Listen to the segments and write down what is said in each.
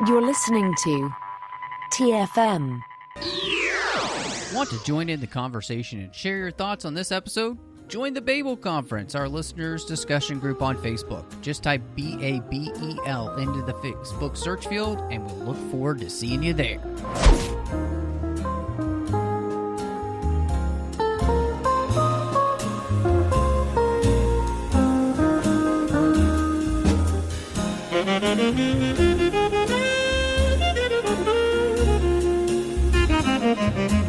You're listening to TFM. Want to join in the conversation and share your thoughts on this episode? Join the Babel Conference, our listeners' discussion group on Facebook. Just type BABEL into the Facebook search field, and we'll look forward to seeing you there.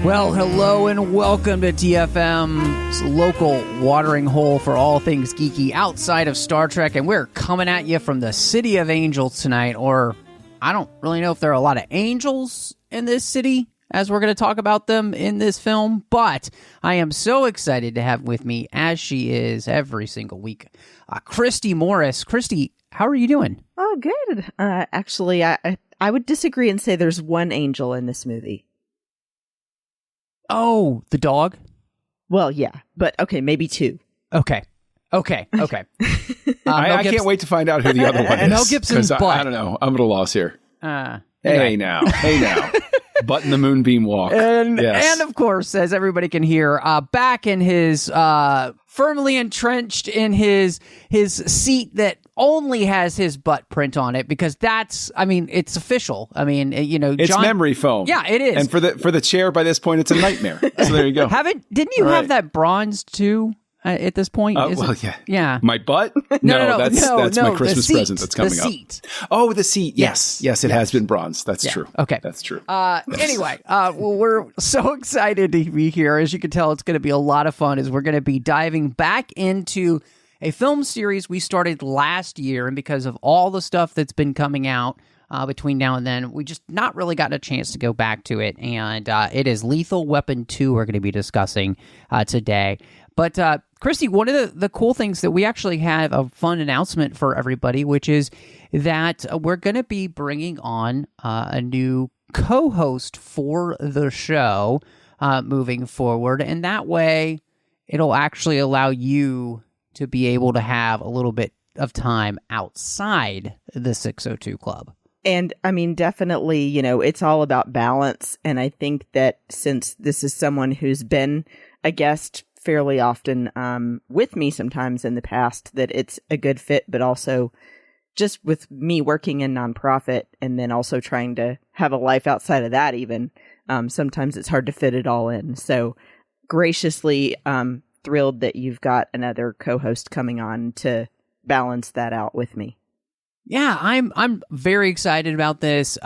Well, hello and welcome to TFM's local watering hole for all things geeky outside of Star Trek, and we're coming at you from the City of Angels tonight, or I don't really know if there are a lot of angels in this city, as we're going to talk about them in this film, but I am so excited to have with me, as she is every single week, Christy Morris. Christy, how are you doing? Oh, good. Actually, I would disagree and say there's one angel in this movie. Oh, the dog? Well, yeah, but okay, maybe two. Okay. I can't wait to find out who the other one is. Mel Gibson's butt. I don't know. I'm at a loss here. Anyway. Hey now. Butt in the moonbeam walk. And yes. of course, as everybody can hear, back in his firmly entrenched in his seat that only has his butt print on it, because it's official. I mean, it's John, memory foam. Yeah, it is. And for the chair, by this point, it's a nightmare. So there you go. Didn't you have that bronzed too? At this point? Yeah. My butt? No, that's my Christmas present that's coming up. The seat. Oh, the seat. Yes, it has been bronzed. That's true. Okay. That's true. Anyway, we're so excited to be here. As you can tell, it's going to be a lot of fun as we're going to be diving back into a film series we started last year, and because of all the stuff that's been coming out between now and then, we just not really gotten a chance to go back to it, and it is Lethal Weapon 2 we're going to be discussing today. But Christy, one of the cool things that we actually have a fun announcement for everybody, which is that we're going to be bringing on a new co-host for the show moving forward, and that way it'll actually allow you to be able to have a little bit of time outside the 602 Club. And I mean, definitely, it's all about balance. And I think that since this is someone who's been a guest fairly often with me sometimes in the past, that it's a good fit, but also just with me working in nonprofit and then also trying to have a life outside of that even, sometimes it's hard to fit it all in. So graciously thrilled that you've got another co-host coming on to balance that out with me. Yeah, I'm very excited about this.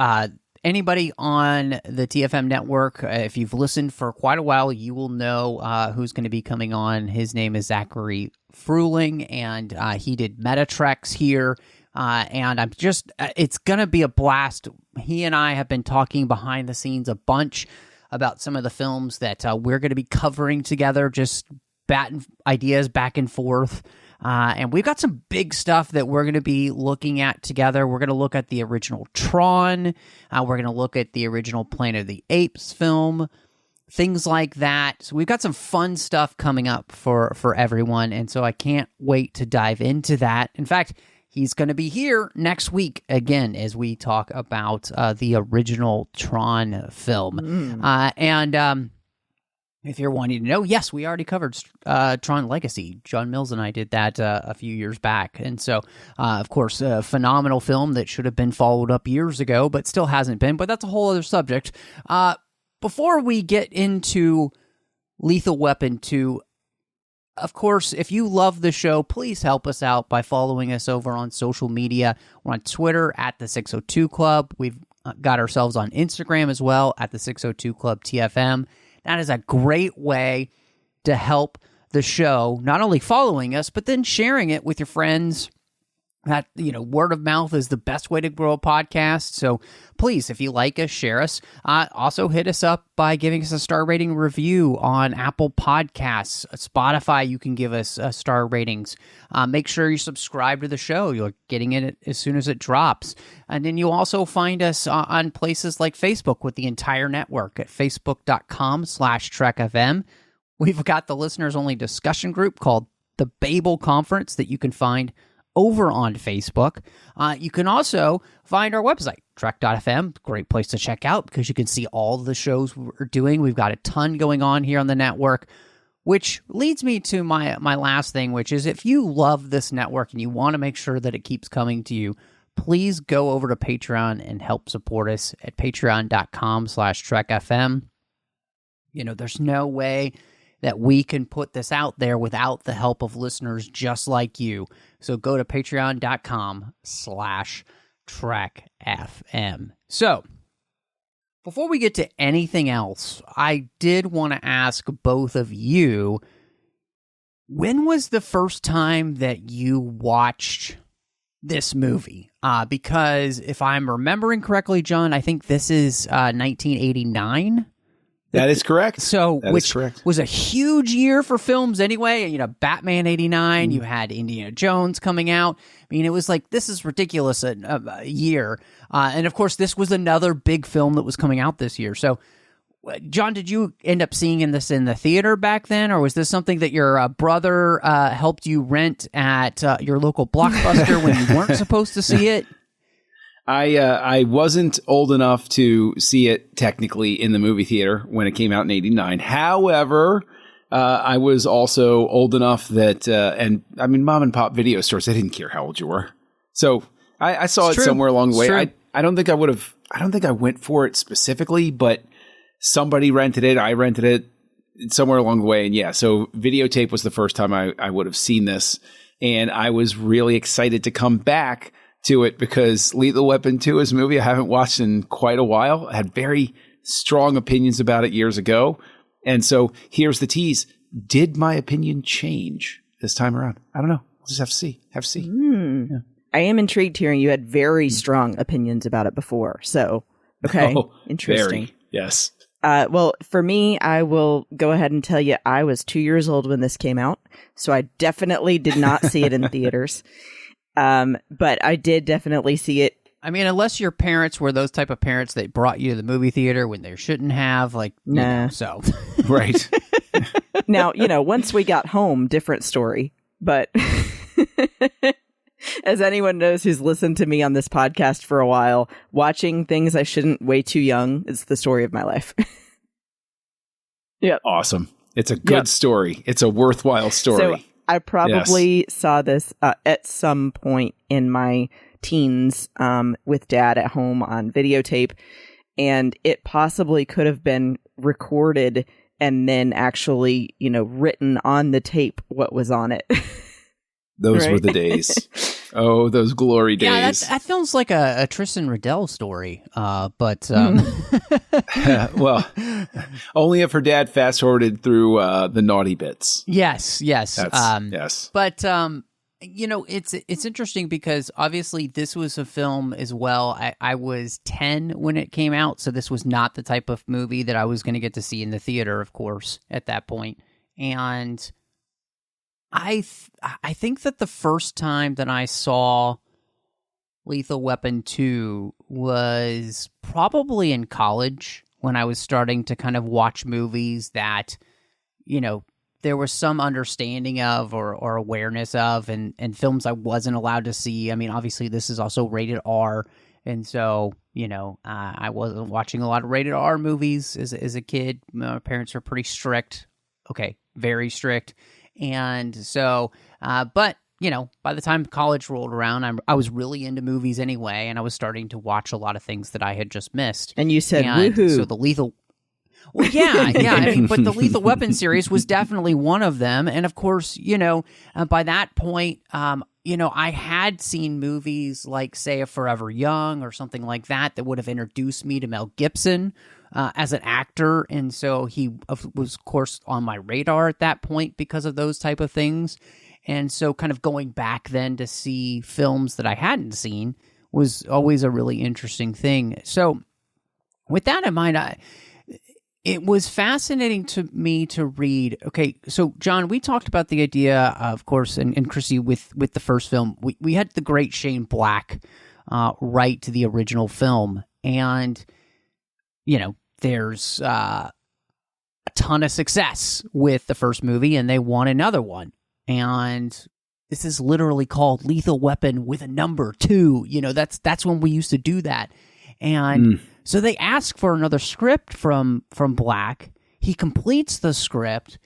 Anybody on the TFM network, if you've listened for quite a while, you will know who's going to be coming on. His name is Zachary Fruling, and he did Metatrex here. And it's going to be a blast. He and I have been talking behind the scenes a bunch about some of the films that we're going to be covering together, just batting ideas back and forth. And we've got some big stuff that we're going to be looking at together. We're going to look at the original Tron. We're going to look at the original Planet of the Apes film, things like that. So we've got some fun stuff coming up for everyone. And so I can't wait to dive into that. In fact, he's going to be here next week again as we talk about the original Tron film. If you're wanting to know, yes, we already covered Tron Legacy. John Mills and I did that a few years back. And so, of course, a phenomenal film that should have been followed up years ago, but still hasn't been. But that's a whole other subject. Before we get into Lethal Weapon 2, of course, if you love the show, please help us out by following us over on social media. We're on Twitter at the 602 Club. We've got ourselves on Instagram as well at the 602 Club TFM. That is a great way to help the show, not only following us, but then sharing it with your friends. That, word of mouth is the best way to grow a podcast. So please, if you like us, share us. Also hit us up by giving us a star rating review on Apple Podcasts, Spotify. You can give us star ratings. Make sure you subscribe to the show. You're getting it as soon as it drops. And then you'll also find us on places like Facebook with the entire network at facebook.com/TrekFM. We've got the listeners only discussion group called the Babel Conference that you can find over on Facebook. You can also find our website, Trek.fm. Great place to check out because you can see all the shows we're doing. We've got a ton going on here on the network, which leads me to my last thing, which is if you love this network and you want to make sure that it keeps coming to you, please go over to Patreon and help support us at patreon.com/TrekFM. There's no way that we can put this out there without the help of listeners just like you. So go to patreon.com/TrekFM. So before we get to anything else, I did want to ask both of you, when was the first time that you watched this movie? Because if I'm remembering correctly, John, I think this is 1989. That is correct. So, that which is correct. was a huge year for films anyway. Batman 89, you had Indiana Jones coming out. I mean, it was like, this is ridiculous a year. And of course, this was another big film that was coming out this year. So, John, did you end up seeing this in the theater back then? Or was this something that your brother helped you rent at your local Blockbuster when you weren't supposed to see it? I wasn't old enough to see it technically in the movie theater when it came out in 89. However, I was also old enough that, mom and pop video stores, they didn't care how old you were. So I saw it somewhere along the way. I don't think I went for it specifically, but somebody rented it. I rented it somewhere along the way. And yeah, so videotape was the first time I would have seen this. And I was really excited to come back to it because Lethal Weapon 2 is a movie I haven't watched in quite a while. I had very strong opinions about it years ago. And so here's the tease. Did my opinion change this time around? I don't know. We'll just have to see. Yeah. I am intrigued hearing you had very strong opinions about it before. So, okay. Interesting. Very, yes. Well, for me, I will go ahead and tell you I was 2 years old when this came out. So I definitely did not see it in theaters. But I did definitely see it. I mean, unless your parents were those type of parents that brought you to the movie theater when they shouldn't have, so. Right. Now, once we got home, different story. But as anyone knows who's listened to me on this podcast for a while, watching things I shouldn't way too young is the story of my life. Yeah. Awesome. It's a good story. It's a worthwhile story. So, I probably saw this at some point in my teens with Dad at home on videotape, and it possibly could have been recorded and then actually, written on the tape what was on it. Those were the days. Oh, those glory days. Yeah, that feels like a Tristan Riddell story. But well, only if her dad fast forwarded through the naughty bits. Yes. Yes. But it's interesting because obviously this was a film as well. I was 10 when it came out, so this was not the type of movie that I was going to get to see in the theater, of course, at that point. And I think that the first time that I saw Lethal Weapon 2 was probably in college when I was starting to kind of watch movies that, there was some understanding of or awareness of, and films I wasn't allowed to see. I mean, obviously this is also rated R, and so, I wasn't watching a lot of rated R movies as a kid. My parents were pretty strict. Okay, very strict. And so, but, by the time college rolled around, I was really into movies anyway, and I was starting to watch a lot of things that I had just missed. And you said, woohoo. So the Lethal... Well, yeah. But the Lethal Weapon series was definitely one of them. And of course, by that point, I had seen movies like, say, A Forever Young or something like that would have introduced me to Mel Gibson as an actor. And so he was, of course, on my radar at that point because of those type of things. And so kind of going back then to see films that I hadn't seen was always a really interesting thing. So with that in mind, it was fascinating to me to read. Okay, so John, we talked about the idea, of course, and Christy, with the first film. We had the great Shane Black write the original film, and there's a ton of success with the first movie, and they want another one. And this is literally called Lethal Weapon with a number 2. You know, that's when we used to do that. And so they ask for another script from Black. He completes the script,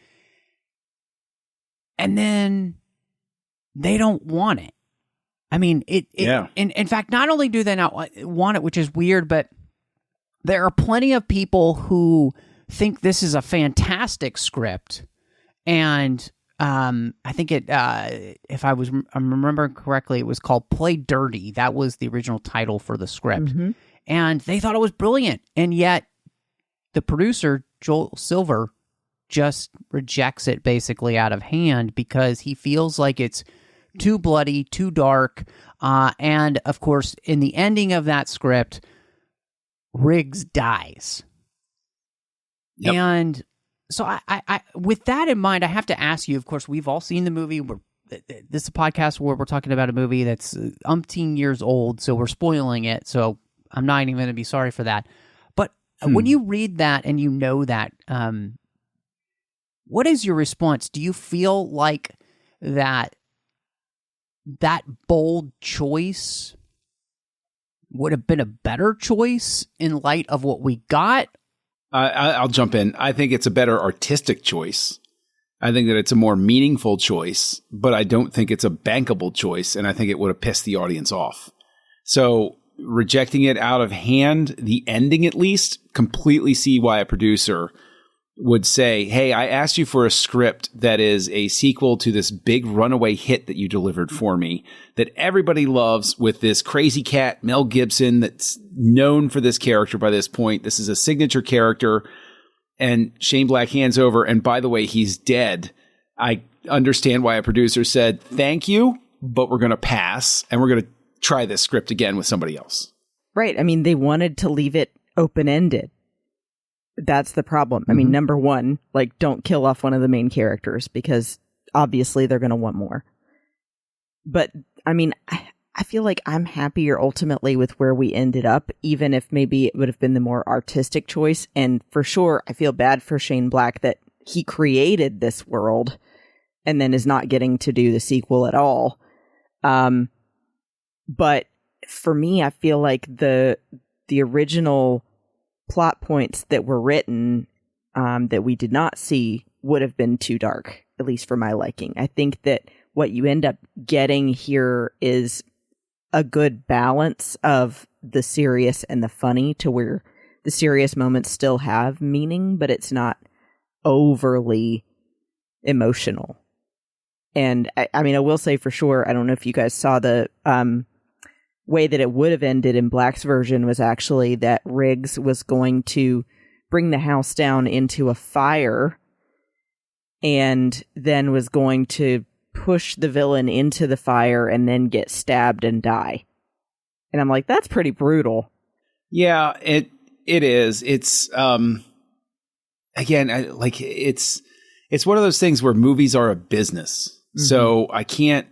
and then they don't want it. I mean, in fact, not only do they not want it, which is weird, but there are plenty of people who think this is a fantastic script. And I think if I'm remembering correctly, it was called Play Dirty. That was the original title for the script. Mm-hmm. And they thought it was brilliant. And yet the producer, Joel Silver, just rejects it basically out of hand because he feels like it's too bloody, too dark. And of course, in the ending of that script, Riggs dies. Yep. And so I with that in mind, I have to ask you, of course, we've all seen the movie. This is a podcast where we're talking about a movie that's umpteen years old, so we're spoiling it. So I'm not even going to be sorry for that. But when you read that and you know that, what is your response? Do you feel like that bold choice would have been a better choice in light of what we got? I'll jump in. I think it's a better artistic choice. I think that it's a more meaningful choice, but I don't think it's a bankable choice, and I think it would have pissed the audience off. So rejecting it out of hand, the ending at least, completely see why a producer would say, hey, I asked you for a script that is a sequel to this big runaway hit that you delivered for me that everybody loves with this crazy cat, Mel Gibson, that's known for this character by this point. This is a signature character. And Shane Black hands over. And by the way, he's dead. I understand why a producer said, thank you, but we're going to pass and we're going to try this script again with somebody else. Right. I mean, they wanted to leave it open-ended. That's the problem. I mean, number one, like, don't kill off one of the main characters because obviously they're going to want more. But I mean, I feel like I'm happier ultimately with where we ended up, even if maybe it would have been the more artistic choice. And for sure, I feel bad for Shane Black that he created this world and then is not getting to do the sequel at all. But for me, I feel like the original plot points that were written that we did not see would have been too dark, at least for my liking. I think that what you end up getting here is a good balance of the serious and the funny to where the serious moments still have meaning, but it's not overly emotional. And I mean, I will say for sure, I don't know if you guys saw the way that it would have ended in Black's version was actually that Riggs was going to bring the house down into a fire and then was going to push the villain into the fire and then get stabbed and die. And I'm like, that's pretty brutal. Yeah, it is. It's again, it's one of those things where movies are a business. Mm-hmm. So I can't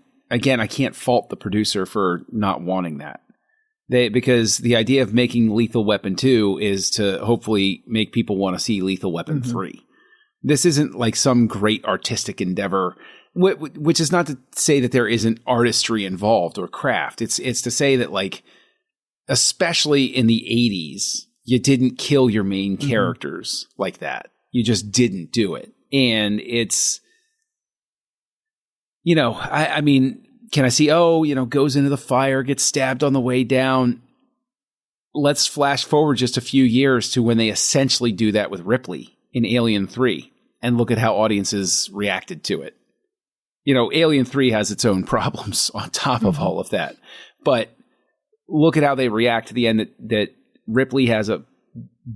fault the producer for not wanting that. Because the idea of making Lethal Weapon 2 is to hopefully make people want to see Lethal Weapon 3. This isn't like some great artistic endeavor, which is not to say that there isn't artistry involved or craft. It's to say that, like, especially in the 80s, you didn't kill your main characters like that. You just didn't do it. And it's, you know, I mean, can I see, goes into the fire, gets stabbed on the way down. Let's flash forward just a few years to when they essentially do that with Ripley in Alien 3 and look at how audiences reacted to it. You know, Alien 3 has its own problems on top of all of that. But look at how they react to the end that Ripley has a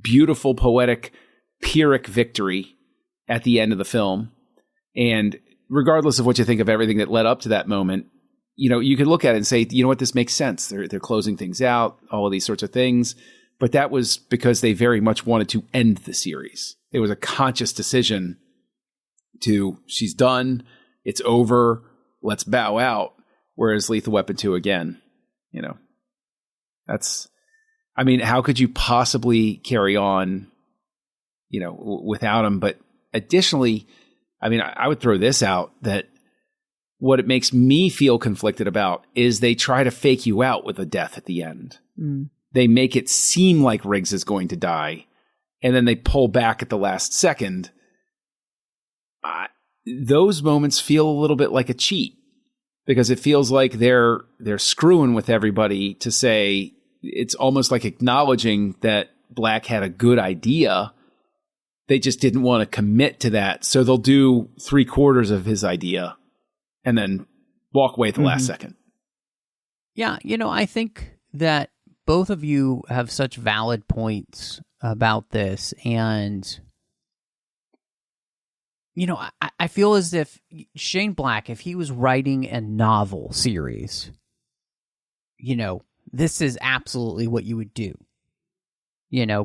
beautiful, poetic, Pyrrhic victory at the end of the film. And regardless of what you think of everything that led up to that moment, you know, you could look at it and say, you know what, this makes sense. They're closing things out, all of these sorts of things. But that was because they very much wanted to end the series. It was a conscious decision to, she's done, it's over, let's bow out. Whereas Lethal Weapon 2, again, you know, that's, I mean, how could you possibly carry on, you know, without him? But additionally, I mean, I would throw this out that what it makes me feel conflicted about is they try to fake you out with a death at the end. They make it seem like Riggs is going to die, and then they pull back at the last second. Those moments feel a little bit like a cheat, because it feels like they're screwing with everybody to say, it's almost like acknowledging that Black had a good idea. They just didn't want to commit to that. So they'll do 3/4 of his idea and then walk away at the last second. Yeah, I think that both of you have such valid points about this. And, I feel as if Shane Black, if he was writing a novel series, this is absolutely what you would do.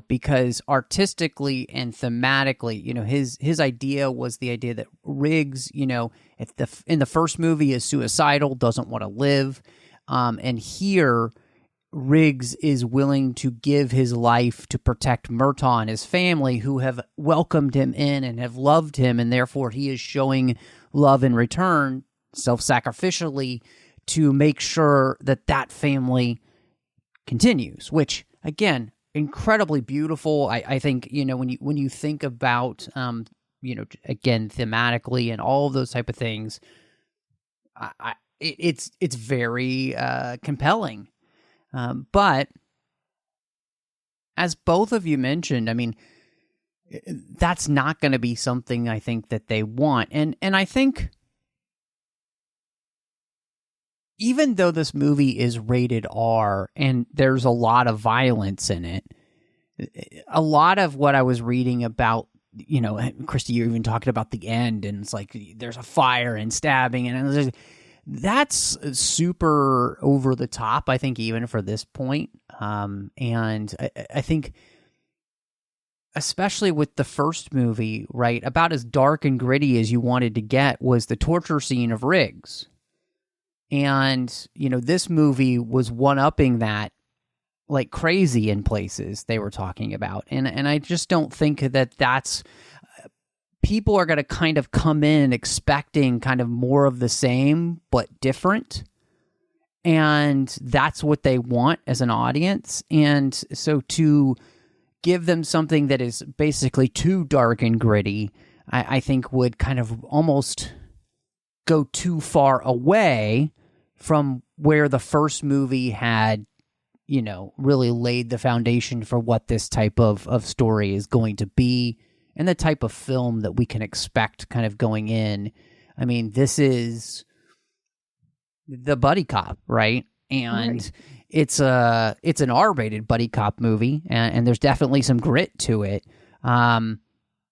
Because artistically and thematically, his idea was the idea that Riggs, if in the first movie is suicidal, doesn't want to live. And here, Riggs is willing to give his life to protect Murtaugh and his family, who have welcomed him in and have loved him, and therefore he is showing love in return, self-sacrificially, to make sure that family continues, which, again, incredibly beautiful. I think, when you think about, again, thematically and all of those type of things, it's very compelling. But as both of you mentioned, I mean, that's not going to be something I think that they want. And I think even though this movie is rated R and there's a lot of violence in it, a lot of what I was reading about, Christy, you're even talking about the end, and it's like there's a fire and stabbing, and that's super over the top, I think, even for this point. And I think, especially with the first movie, right, about as dark and gritty as you wanted to get was the torture scene of Riggs. And, this movie was one-upping that like crazy in places they were talking about. And I just don't think that that's... People are going to kind of come in expecting kind of more of the same, but different. And that's what they want as an audience. And so to give them something that is basically too dark and gritty, I think would kind of almost go too far away from where the first movie had, really laid the foundation for what this type of story is going to be and the type of film that we can expect kind of going in. I mean, this is the buddy cop, right? And it's an R-rated buddy cop movie, and there's definitely some grit to it.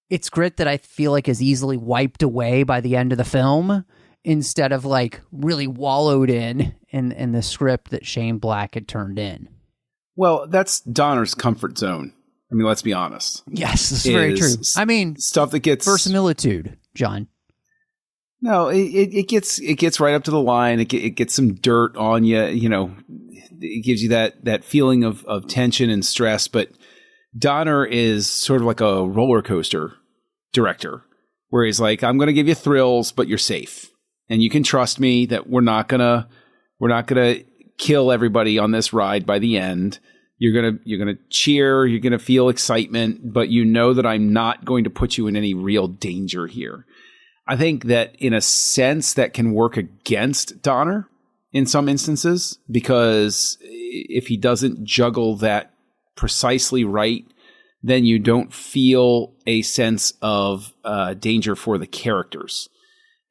It's grit that I feel like is easily wiped away by the end of the film, instead of like really wallowed in the script that Shane Black had turned in. Well, that's Donner's comfort zone. I mean, let's be honest. Yes, this is very true. I mean, stuff that gets verisimilitude, John. No, it gets right up to the line. It gets some dirt on you. It gives you that feeling of tension and stress. But Donner is sort of like a roller coaster director, where he's like, I'm going to give you thrills, but you're safe, and you can trust me that we're not gonna kill everybody on this ride by the end. You're gonna cheer, you're gonna feel excitement, but you know that I'm not going to put you in any real danger here. I think that in a sense that can work against Donner in some instances, because if he doesn't juggle that precisely right, then you don't feel a sense of danger for the characters.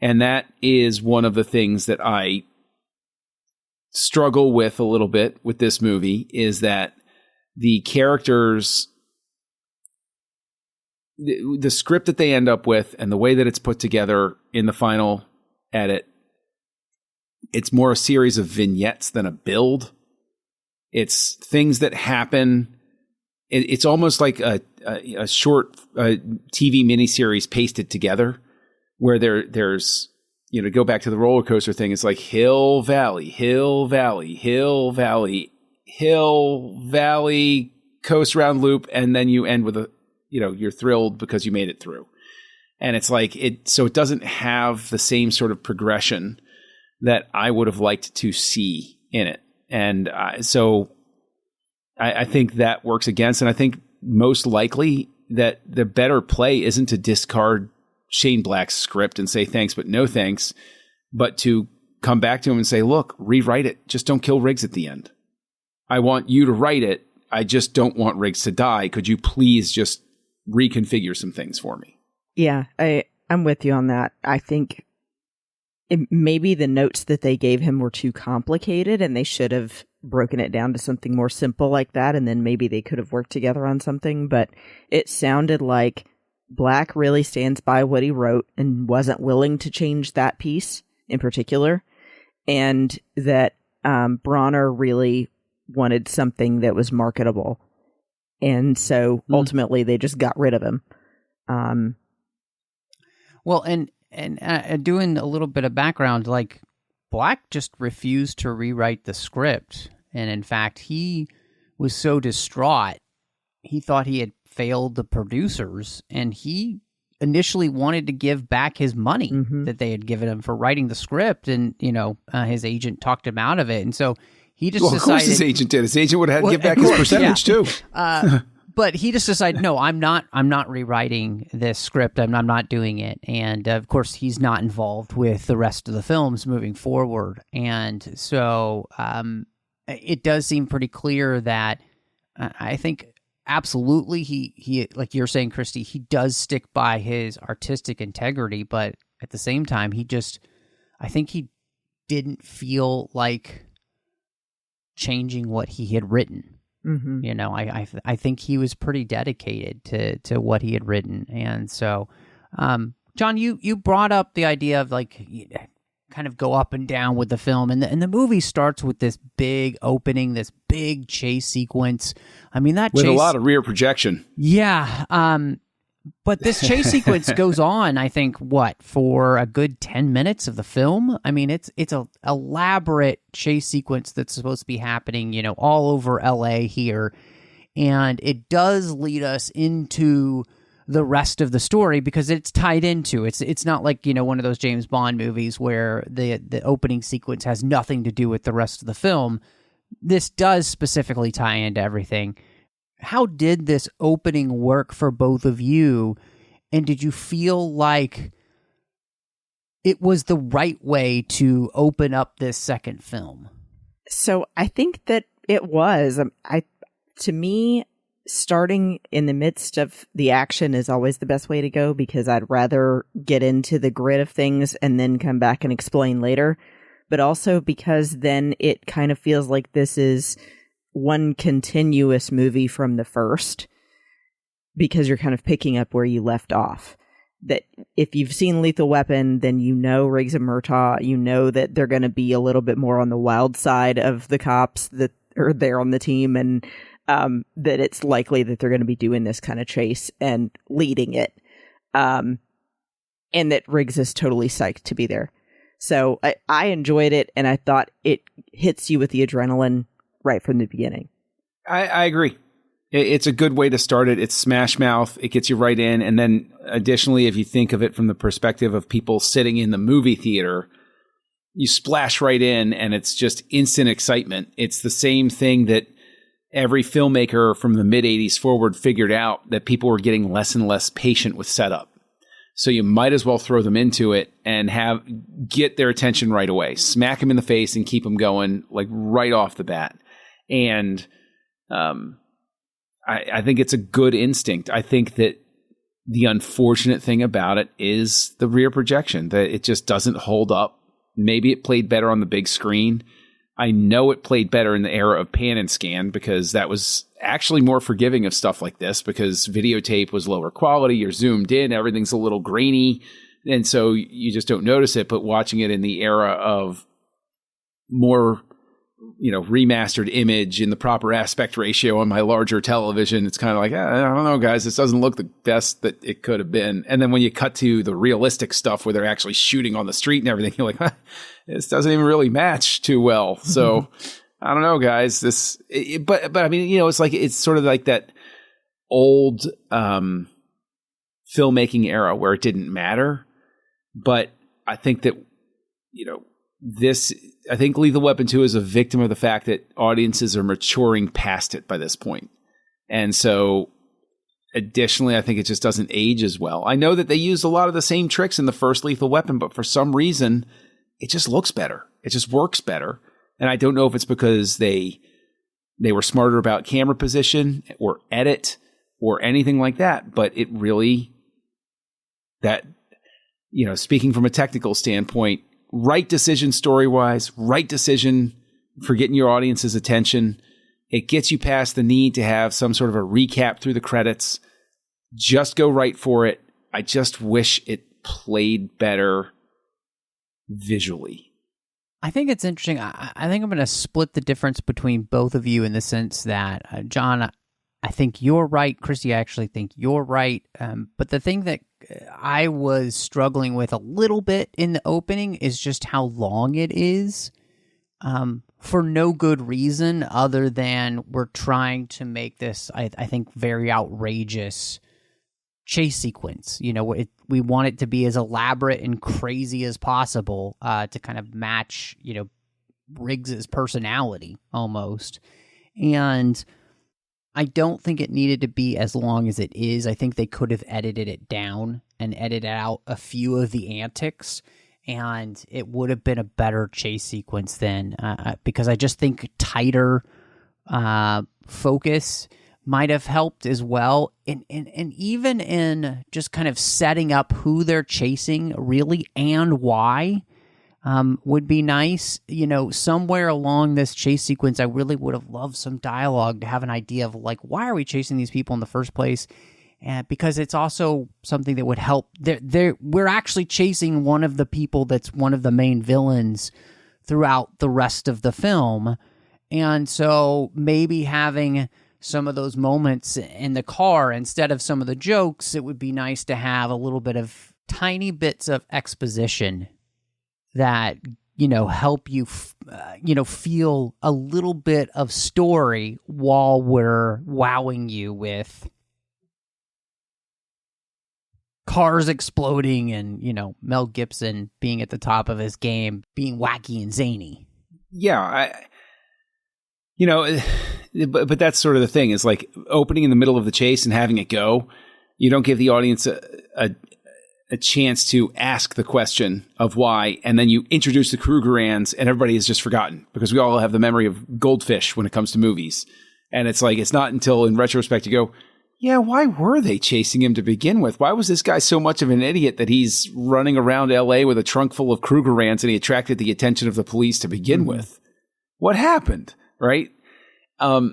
And that is one of the things that I struggle with a little bit with this movie, is that the characters, the script that they end up with and the way that it's put together in the final edit, it's more a series of vignettes than a build. It's things that happen. It's almost like a short TV miniseries pasted together, where there's, to go back to the roller coaster thing, it's like hill, valley, hill, valley, hill, valley, hill, valley, coast round loop, and then you end with you're thrilled because you made it through. And it's like so it doesn't have the same sort of progression. that I would have liked to see in it. And so I think that works against, and I think most likely that the better play isn't to discard Shane Black's script and say thanks, but no thanks, but to come back to him and say, look, rewrite it. Just don't kill Riggs at the end. I want you to write it. I just don't want Riggs to die. Could you please just reconfigure some things for me? Yeah, I'm with you on that. I think maybe the notes that they gave him were too complicated and they should have broken it down to something more simple like that, and then maybe they could have worked together on something. But it sounded like Black really stands by what he wrote and wasn't willing to change that piece in particular, and that Bronner really wanted something that was marketable. And so ultimately they just got rid of him. Well, and doing a little bit of background, like Black just refused to rewrite the script. And in fact, he was so distraught, he thought he had failed the producers, and he initially wanted to give back his money that they had given him for writing the script. And, his agent talked him out of it. And so he just decided... Of course his agent did. His agent would have had to give back his percentage too. But he just decided, no, I'm not rewriting this script. I'm not doing it. And of course, he's not involved with the rest of the films moving forward. And so it does seem pretty clear that I think absolutely he, like you're saying, Christy, he does stick by his artistic integrity. But at the same time, I think he didn't feel like changing what he had written. I think he was pretty dedicated to what he had written. And so, John, you brought up the idea of like kind of go up and down with the film, and the movie starts with this big opening, this big chase sequence. I mean, that with chase, a lot of rear projection. Yeah. But this chase sequence goes on, I think, for a good 10 minutes of the film? I mean, it's a elaborate chase sequence that's supposed to be happening, all over LA here. And it does lead us into the rest of the story because it's tied into. It's not like, one of those James Bond movies where the opening sequence has nothing to do with the rest of the film. This does specifically tie into everything. How did this opening work for both of you? And did you feel like it was the right way to open up this second film? So I think that it was. To me, starting in the midst of the action is always the best way to go because I'd rather get into the grit of things and then come back and explain later. But also because then it kind of feels like this is one continuous movie from the first, because you're kind of picking up where you left off. That if you've seen Lethal Weapon, then Riggs and Murtaugh, that they're going to be a little bit more on the wild side of the cops that are there on the team, and that it's likely that they're going to be doing this kind of chase and leading it, and that Riggs is totally psyched to be there. So I enjoyed it, and I thought it hits you with the adrenaline right from the beginning. I agree. It's a good way to start it. It's smash mouth. It gets you right in. And then additionally, if you think of it from the perspective of people sitting in the movie theater, you splash right in and it's just instant excitement. It's the same thing that every filmmaker from the mid 80s forward figured out, that people were getting less and less patient with setup. So you might as well throw them into it and get their attention right away. Smack them in the face and keep them going like right off the bat. And I think it's a good instinct. I think that the unfortunate thing about it is the rear projection, that it just doesn't hold up. Maybe it played better on the big screen. I know it played better in the era of pan and scan because that was actually more forgiving of stuff like this, because videotape was lower quality. You're zoomed in, everything's a little grainy, and so you just don't notice it. But watching it in the era of more, remastered image in the proper aspect ratio on my larger television, it's kind of like, I don't know, guys, this doesn't look the best that it could have been. And then when you cut to the realistic stuff where they're actually shooting on the street and everything, you're like, this doesn't even really match too well. So I don't know, guys, but I mean, it's sort of like that old filmmaking era where it didn't matter. But I think that, I think Lethal Weapon 2 is a victim of the fact that audiences are maturing past it by this point. And so additionally, I think it just doesn't age as well. I know that they used a lot of the same tricks in the first Lethal Weapon, but for some reason, it just looks better. It just works better. And I don't know if it's because they were smarter about camera position or edit or anything like that, but it really, speaking from a technical standpoint, right decision story-wise, right decision for getting your audience's attention. It gets you past the need to have some sort of a recap through the credits. Just go right for it. I just wish it played better visually. I think it's interesting. I think I'm going to split the difference between both of you in the sense that, John, I think you're right. Christy, I actually think you're right. But the thing that I was struggling with a little bit in the opening is just how long it is, for no good reason other than we're trying to make this, I think, very outrageous chase sequence. We want it to be as elaborate and crazy as possible to kind of match, Riggs's personality almost. And I don't think it needed to be as long as it is. I think they could have edited it down and edited out a few of the antics, and it would have been a better chase sequence then, because I just think tighter focus might have helped as well. And even in just kind of setting up who they're chasing really and why, would be nice. Somewhere along this chase sequence, I really would have loved some dialogue to have an idea of why are we chasing these people in the first place? Because it's also something that would help. We're actually chasing one of the people that's one of the main villains throughout the rest of the film. And so maybe having some of those moments in the car instead of some of the jokes, it would be nice to have a little bit of tiny bits of exposition that, help you, feel a little bit of story while we're wowing you with cars exploding and, Mel Gibson being at the top of his game, being wacky and zany. Yeah. But that's sort of the thing is opening in the middle of the chase and having it go. You don't give the audience a chance to ask the question of why, and then you introduce the Krugerrands and everybody is just forgotten because we all have the memory of Goldfish when it comes to movies. And it's it's not until in retrospect you go, yeah, why were they chasing him to begin with? Why was this guy so much of an idiot that he's running around LA with a trunk full of Krugerrands and he attracted the attention of the police to begin with? What happened? Right? I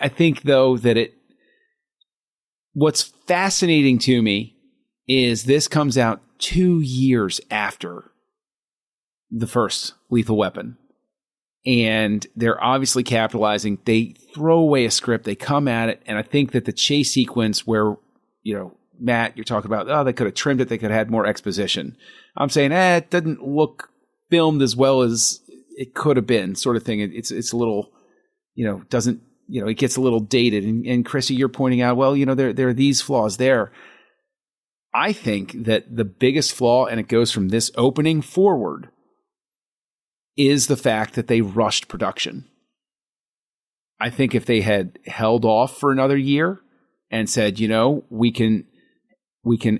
think though that what's fascinating to me is this comes out 2 years after the first Lethal Weapon. And they're obviously capitalizing. They throw away a script. They come at it. And I think that the chase sequence where, Matt, you're talking about, they could have trimmed it. They could have had more exposition. I'm saying, it doesn't look filmed as well as it could have been, sort of thing. It's a little, doesn't, it gets a little dated. And Chrissy, you're pointing out, well, there are these flaws there. I think that the biggest flaw, and it goes from this opening forward, is the fact that they rushed production. I think if they had held off for another year and said, we can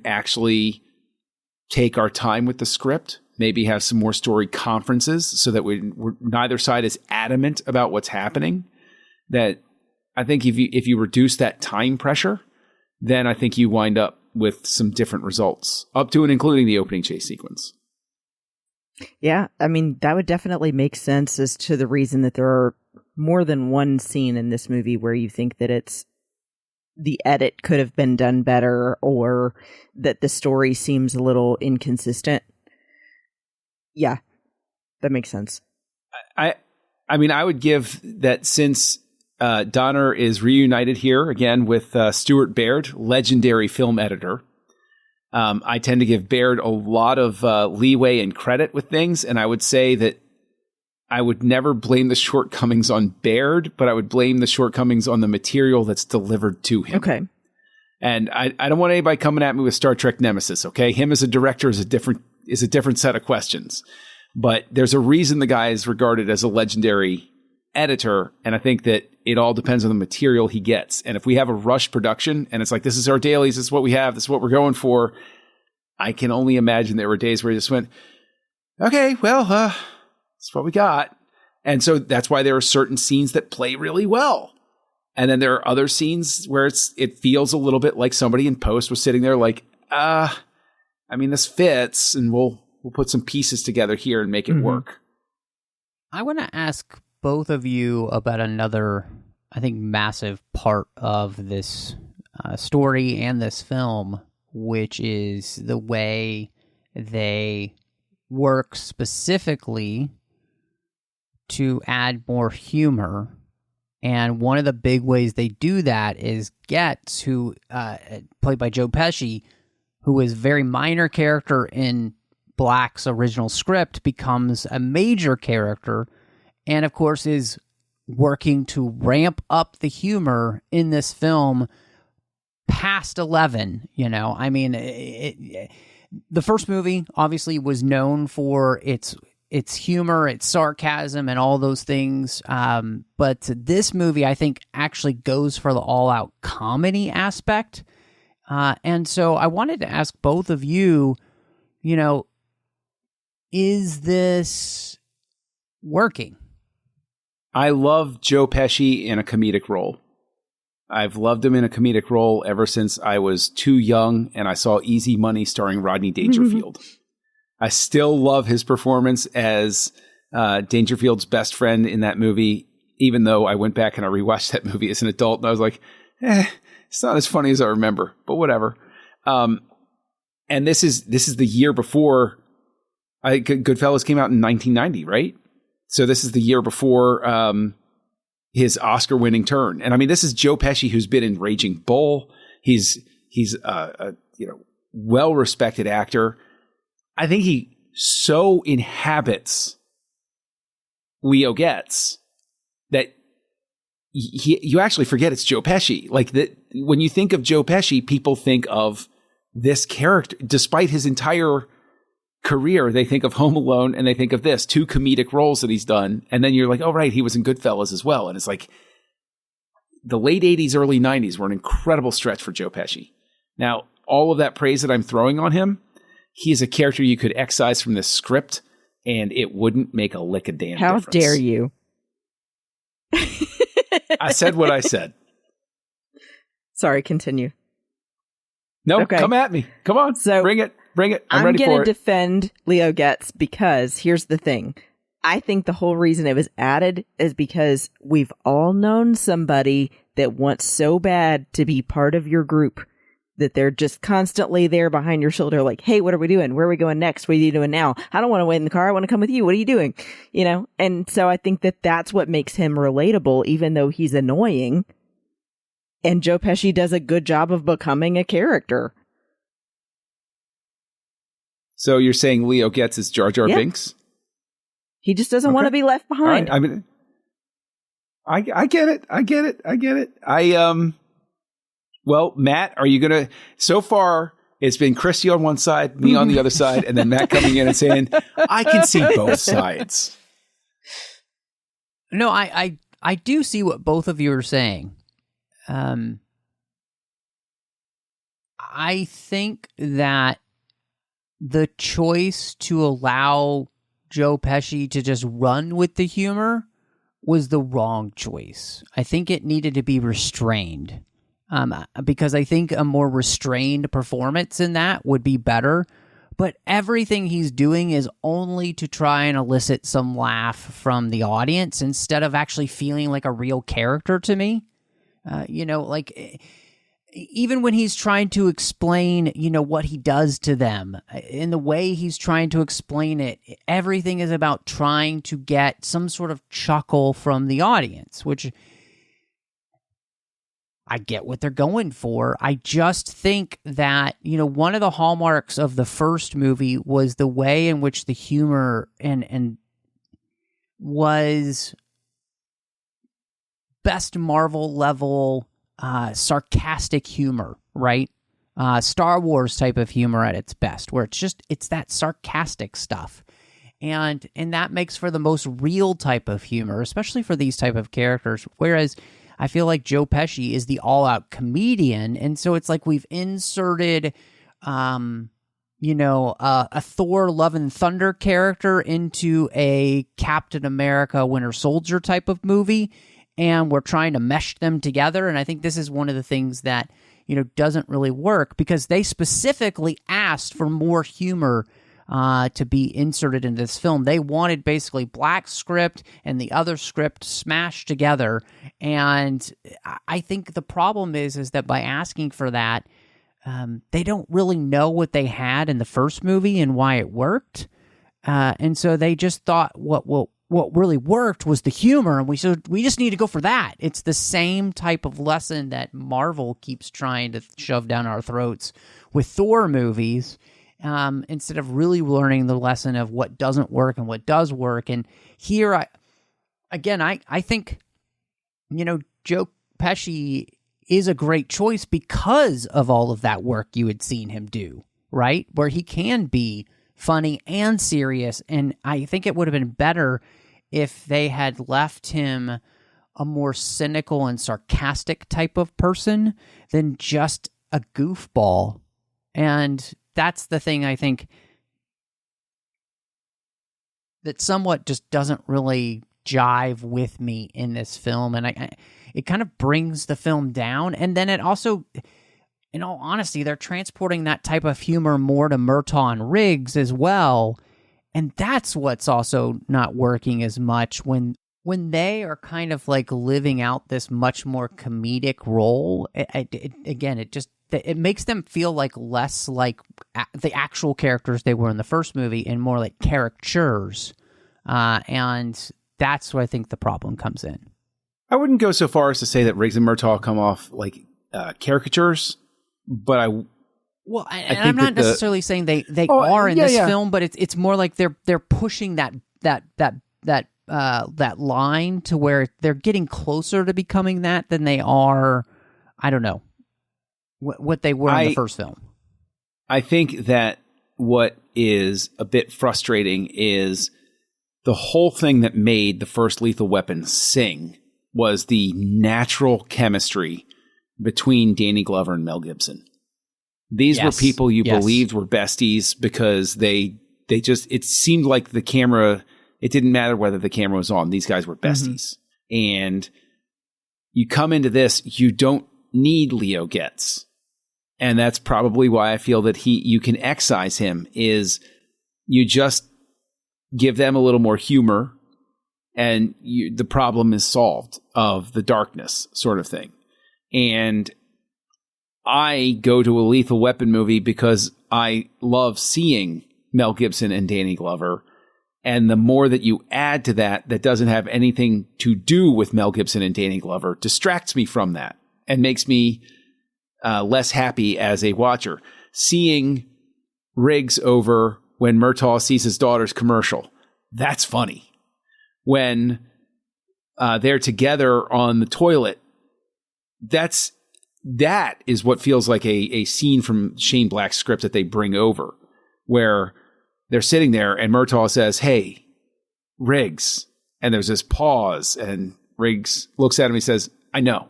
actually take our time with the script, maybe have some more story conferences so that neither side is adamant about what's happening, that I think if you reduce that time pressure, then I think you wind up with some different results, up to and including the opening chase sequence. Yeah, that would definitely make sense as to the reason that there are more than one scene in this movie where you think that the edit could have been done better or that the story seems a little inconsistent. Yeah, that makes sense. I would give that since Donner is reunited here again with Stuart Baird, legendary film editor. I tend to give Baird a lot of leeway and credit with things, and I would say that I would never blame the shortcomings on Baird, but I would blame the shortcomings on the material that's delivered to him. Okay. And I don't want anybody coming at me with Star Trek Nemesis, okay? Him as a director is a different is a different set of questions. But there's a reason the guy is regarded as a legendary editor, and I think that it all depends on the material he gets. And if we have a rush production and it's like, this is our dailies, this is what we have, this is what we're going for, I can only imagine there were days where he just went, okay, well, that's what we got. And so that's why there are certain scenes that play really well. And then there are other scenes where it feels a little bit like somebody in post was sitting there like, I mean, this fits, and we'll put some pieces together here and make it work. I want to ask both of you about another, I think, massive part of this story and this film, which is the way they work specifically to add more humor. And one of the big ways they do that is Getz, who, played by Joe Pesci, who is a very minor character in Black's original script, becomes a major character, and of course is working to ramp up the humor in this film past 11. I mean, the first movie obviously was known for its humor, its sarcasm, and all those things. But this movie, I think, actually goes for the all-out comedy aspect. And so I wanted to ask both of you, is this working? I love Joe Pesci in a comedic role. I've loved him in a comedic role ever since I was too young and I saw Easy Money starring Rodney Dangerfield. I still love his performance as Dangerfield's best friend in that movie, even though I went back and I rewatched that movie as an adult and I was like, it's not as funny as I remember, but whatever. And this is the year before Goodfellas came out in 1990, right? So this is the year before his Oscar-winning turn. And I mean, this is Joe Pesci, who's been in Raging Bull. He's a well-respected actor. I think he so inhabits Leo Getz that you actually forget it's Joe Pesci. Like that, when you think of Joe Pesci, people think of this character. Despite his entire career, they think of Home Alone and they think of this, two comedic roles that he's done. And then you're like, oh, right, he was in Goodfellas as well. And it's like the late 80s, early 90s were an incredible stretch for Joe Pesci. Now, all of that praise that I'm throwing on him, he is a character you could excise from this script and it wouldn't make a lick of damn difference. How dare you? I said what I said. Sorry, continue. No, okay. Come at me. Come on. So bring it. I'm ready for it. I'm going to defend Leo Getz because here's the thing. I think the whole reason it was added is because we've all known somebody that wants so bad to be part of your group that they're just constantly there behind your shoulder like, hey, what are we doing? Where are we going next? What are you doing now? I don't want to wait in the car. I want to come with you. What are you doing? And so I think that that's what makes him relatable, even though he's annoying. And Joe Pesci does a good job of becoming a character. So you're saying Leo Getz is Jar Jar Binks? He just doesn't want to be left behind. Right. I mean, I get it. Well, Matt, are you going to, so far it's been Christy on one side, me on the other side, and then Matt coming in and saying, I can see both sides. No, I do see what both of you are saying. I think that the choice to allow Joe Pesci to just run with the humor was the wrong choice. I think it needed to be restrained. Because I think a more restrained performance in that would be better. But everything he's doing is only to try and elicit some laugh from the audience instead of actually feeling like a real character to me. Even when he's trying to explain, what he does to them, in the way he's trying to explain it, everything is about trying to get some sort of chuckle from the audience, which I get what they're going for. I just think that, one of the hallmarks of the first movie was the way in which the humor and was best Marvel level sarcastic humor, right? Star Wars type of humor at its best, where it's that sarcastic stuff. And that makes for the most real type of humor, especially for these type of characters. Whereas I feel like Joe Pesci is the all-out comedian, and so it's like we've inserted, a Thor Love and Thunder character into a Captain America Winter Soldier type of movie, and we're trying to mesh them together. And I think this is one of the things that, doesn't really work, because they specifically asked for more humor to be inserted in this film. They wanted basically black script and the other script smashed together. And I think the problem is that by asking for that, they don't really know what they had in the first movie and why it worked. And so they just thought what really worked was the humor, and we just need to go for that. It's the same type of lesson that Marvel keeps trying to shove down our throats with Thor movies, instead of really learning the lesson of what doesn't work and what does work. And here, I think, Joe Pesci is a great choice because of all of that work you had seen him do, right? Where he can be funny and serious. And I think it would have been better if they had left him a more cynical and sarcastic type of person than just a goofball. And that's the thing I think that somewhat just doesn't really jive with me in this film. And it kind of brings the film down. And then it also, in all honesty, they're transporting that type of humor more to Murtaugh and Riggs as well. And that's what's also not working as much when they are kind of like living out this much more comedic role. It makes them feel like less like the actual characters they were in the first movie and more like caricatures. And that's where I think the problem comes in. I wouldn't go so far as to say that Riggs and Murtaugh come off like caricatures, but I'm not necessarily saying they are in this film, but it's more like they're pushing that line to where they're getting closer to becoming that than they are. I don't know what they were in the first film. I think that what is a bit frustrating is the whole thing that made the first Lethal Weapon sing was the natural chemistry between Danny Glover and Mel Gibson. These were people you believed were besties because they just, it seemed like the camera, it didn't matter whether the camera was on. These guys were besties. Mm-hmm. And you come into this, you don't need Leo Getz. And that's probably why I feel that you can excise him, is you just give them a little more humor and the problem is solved of the darkness sort of thing. And I go to a Lethal Weapon movie because I love seeing Mel Gibson and Danny Glover. And the more that you add to that doesn't have anything to do with Mel Gibson and Danny Glover distracts me from that and makes me less happy as a watcher. Seeing Riggs over when Murtaugh sees his daughter's commercial, that's funny. When they're together on the toilet, that is what feels like a scene from Shane Black's script that they bring over, where they're sitting there and Murtaugh says, "Hey, Riggs," and there's this pause, and Riggs looks at him and he says, "I know."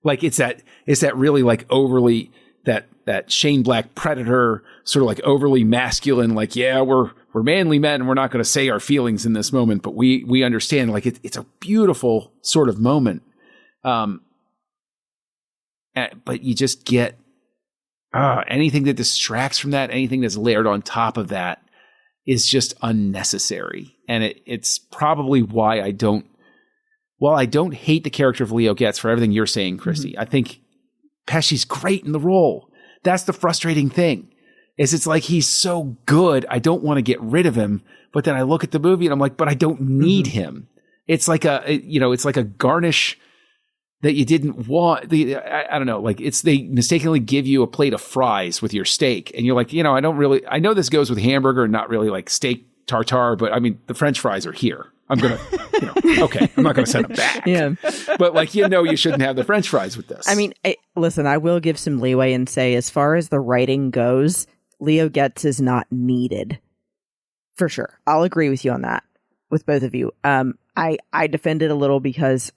Like it's that really like overly that Shane Black Predator sort of like overly masculine, like, yeah, we're manly men and we're not going to say our feelings in this moment, but we understand. Like it's a beautiful sort of moment. But you just get anything that distracts from that, anything that's layered on top of that is just unnecessary. And it's probably why I don't hate the character of Leo Getz for everything you're saying, Christy. Mm-hmm. I think Pesci's great in the role. That's the frustrating thing, is it's like he's so good, I don't want to get rid of him, but then I look at the movie and I'm like, but I don't need him. It's like it's like a garnish that you didn't want. I don't know, like they mistakenly give you a plate of fries with your steak and you're like, I know this goes with hamburger and not really like steak tartare, but I mean, the French fries are here. I'm going to, okay, I'm not going to send him back. Yeah. But like, you shouldn't have the French fries with this. I mean, listen, I will give some leeway and say, as far as the writing goes, Leo Getz is not needed. For sure. I'll agree with you on that, with both of you. I defend it a little because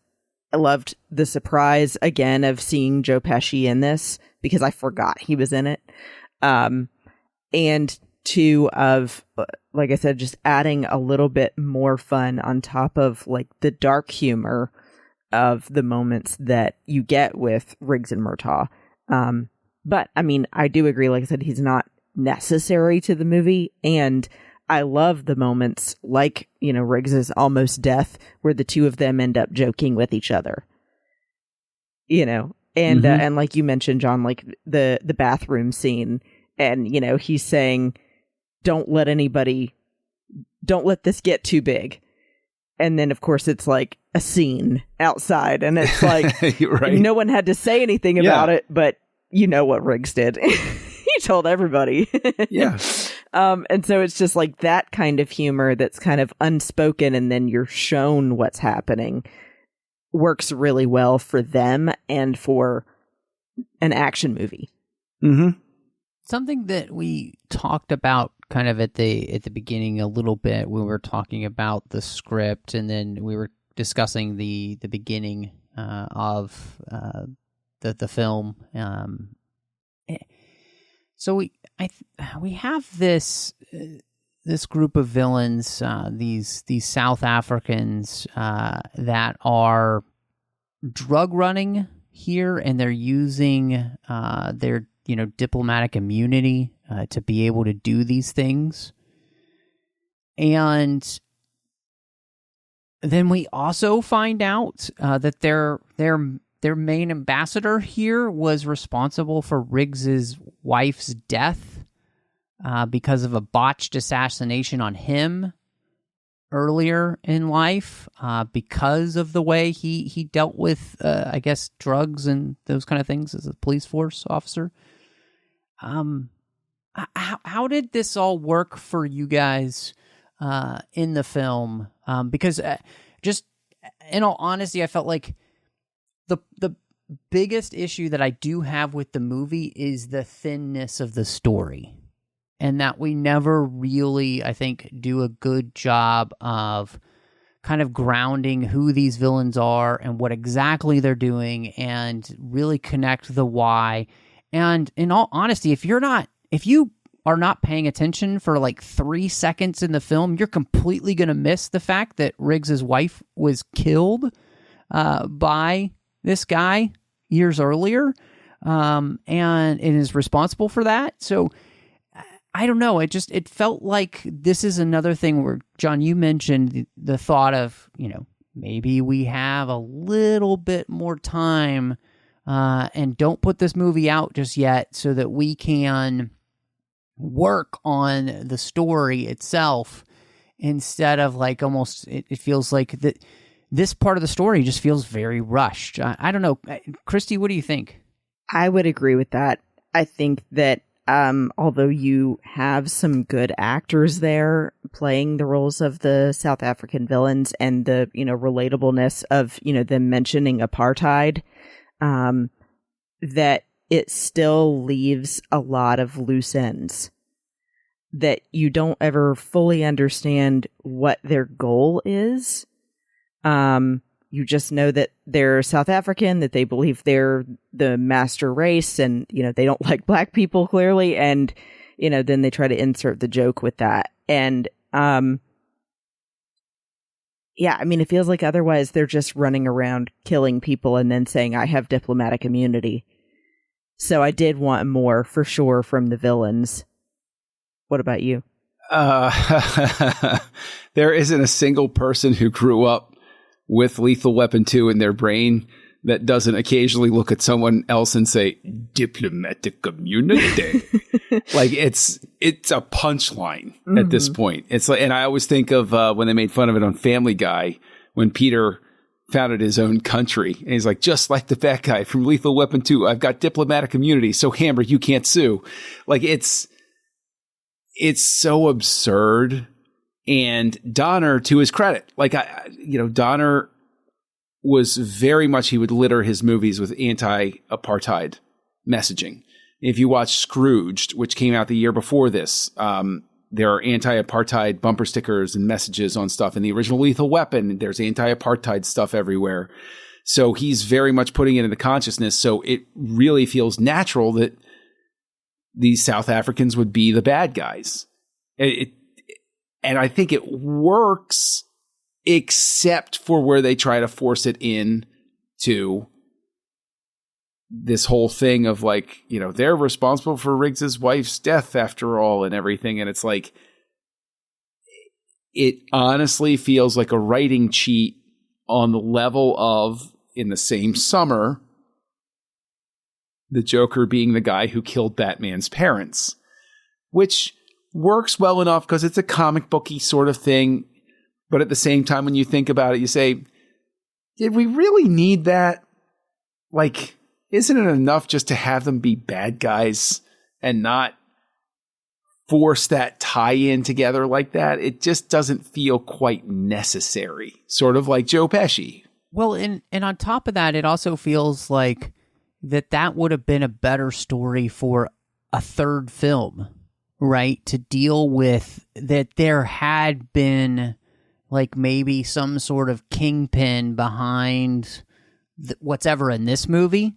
I loved the surprise, again, of seeing Joe Pesci in this, because I forgot he was in it. And two, of, like I said, just adding a little bit more fun on top of like the dark humor of the moments that you get with Riggs and Murtaugh. But I mean, I do agree, like I said, he's not necessary to the movie. And I love the moments like, Riggs's almost death, where the two of them end up joking with each other, and like you mentioned, John, like the bathroom scene, and, he's saying, don't let this get too big. And then, of course, it's like a scene outside, and it's like, right. No one had to say anything about it, but you know what Riggs did. He told everybody. Yeah. And so it's just like that kind of humor that's kind of unspoken, and then you're shown what's happening, works really well for them and for an action movie. Mm-hmm. Something that we talked about kind of at the beginning a little bit, when we were talking about the script, and then we were discussing the beginning of the film. So we have this group of villains, these South Africans that are drug running here, and they're using their diplomatic immunity to be able to do these things. And then we also find out that their main ambassador here was responsible for Riggs's wife's death because of a botched assassination on him earlier in life, because of the way he dealt with, I guess, drugs and those kind of things as a police force officer. How did this all work for you guys in the film? Because just in all honesty, I felt like the biggest issue that I do have with the movie is the thinness of the story, and that we never really, I think, do a good job of kind of grounding who these villains are and what exactly they're doing, and really connect the why. And in all honesty, if you are not paying attention for like 3 seconds in the film, you're completely going to miss the fact that Riggs's wife was killed by this guy years earlier, and is responsible for that. So I don't know. It felt like this is another thing where, John, you mentioned the thought of, maybe we have a little bit more time and don't put this movie out just yet so that we can work on the story itself, instead of like almost, it feels like that this part of the story just feels very rushed. I don't know. Christy, what do you think? I would agree with that. I think that although you have some good actors there playing the roles of the South African villains, and the, relatableness of, them mentioning apartheid, that it still leaves a lot of loose ends, that you don't ever fully understand what their goal is. You just know that they're South African, that they believe they're the master race, and, they don't like black people, clearly. And, then they try to insert the joke with that. And, yeah, I mean, it feels like otherwise they're just running around killing people and then saying, I have diplomatic immunity. So I did want more, for sure, from the villains. What about you? There isn't a single person who grew up with Lethal Weapon 2 in their brain that doesn't occasionally look at someone else and say, diplomatic immunity. Like it's a punchline at this point. It's like, and I always think of when they made fun of it on Family Guy, when Peter founded his own country, and he's like, just like the fat guy from Lethal Weapon 2, I've got diplomatic immunity, so Hammer, you can't sue. Like it's so absurd And Donner, to his credit, Donner was very much, he would litter his movies with anti-apartheid messaging. If you watch Scrooged, which came out the year before this, there are anti-apartheid bumper stickers and messages on stuff. In the original Lethal Weapon, there's anti-apartheid stuff everywhere. So he's very much putting it in the consciousness. So it really feels natural that these South Africans would be the bad guys. And I think it works, except for where they try to force it in to this whole thing of like, they're responsible for Riggs's wife's death after all and everything. And it's like, it honestly feels like a writing cheat on the level of, in the same summer, the Joker being the guy who killed Batman's parents, which works well enough because it's a comic booky sort of thing. But at the same time, when you think about it, you say, did we really need that? Like, isn't it enough just to have them be bad guys and not force that tie-in together like that? It just doesn't feel quite necessary. Sort of like Joe Pesci. Well, and on top of that, it also feels like that would have been a better story for a third film, right? To deal with that there had been like maybe some sort of kingpin behind what's ever in this movie.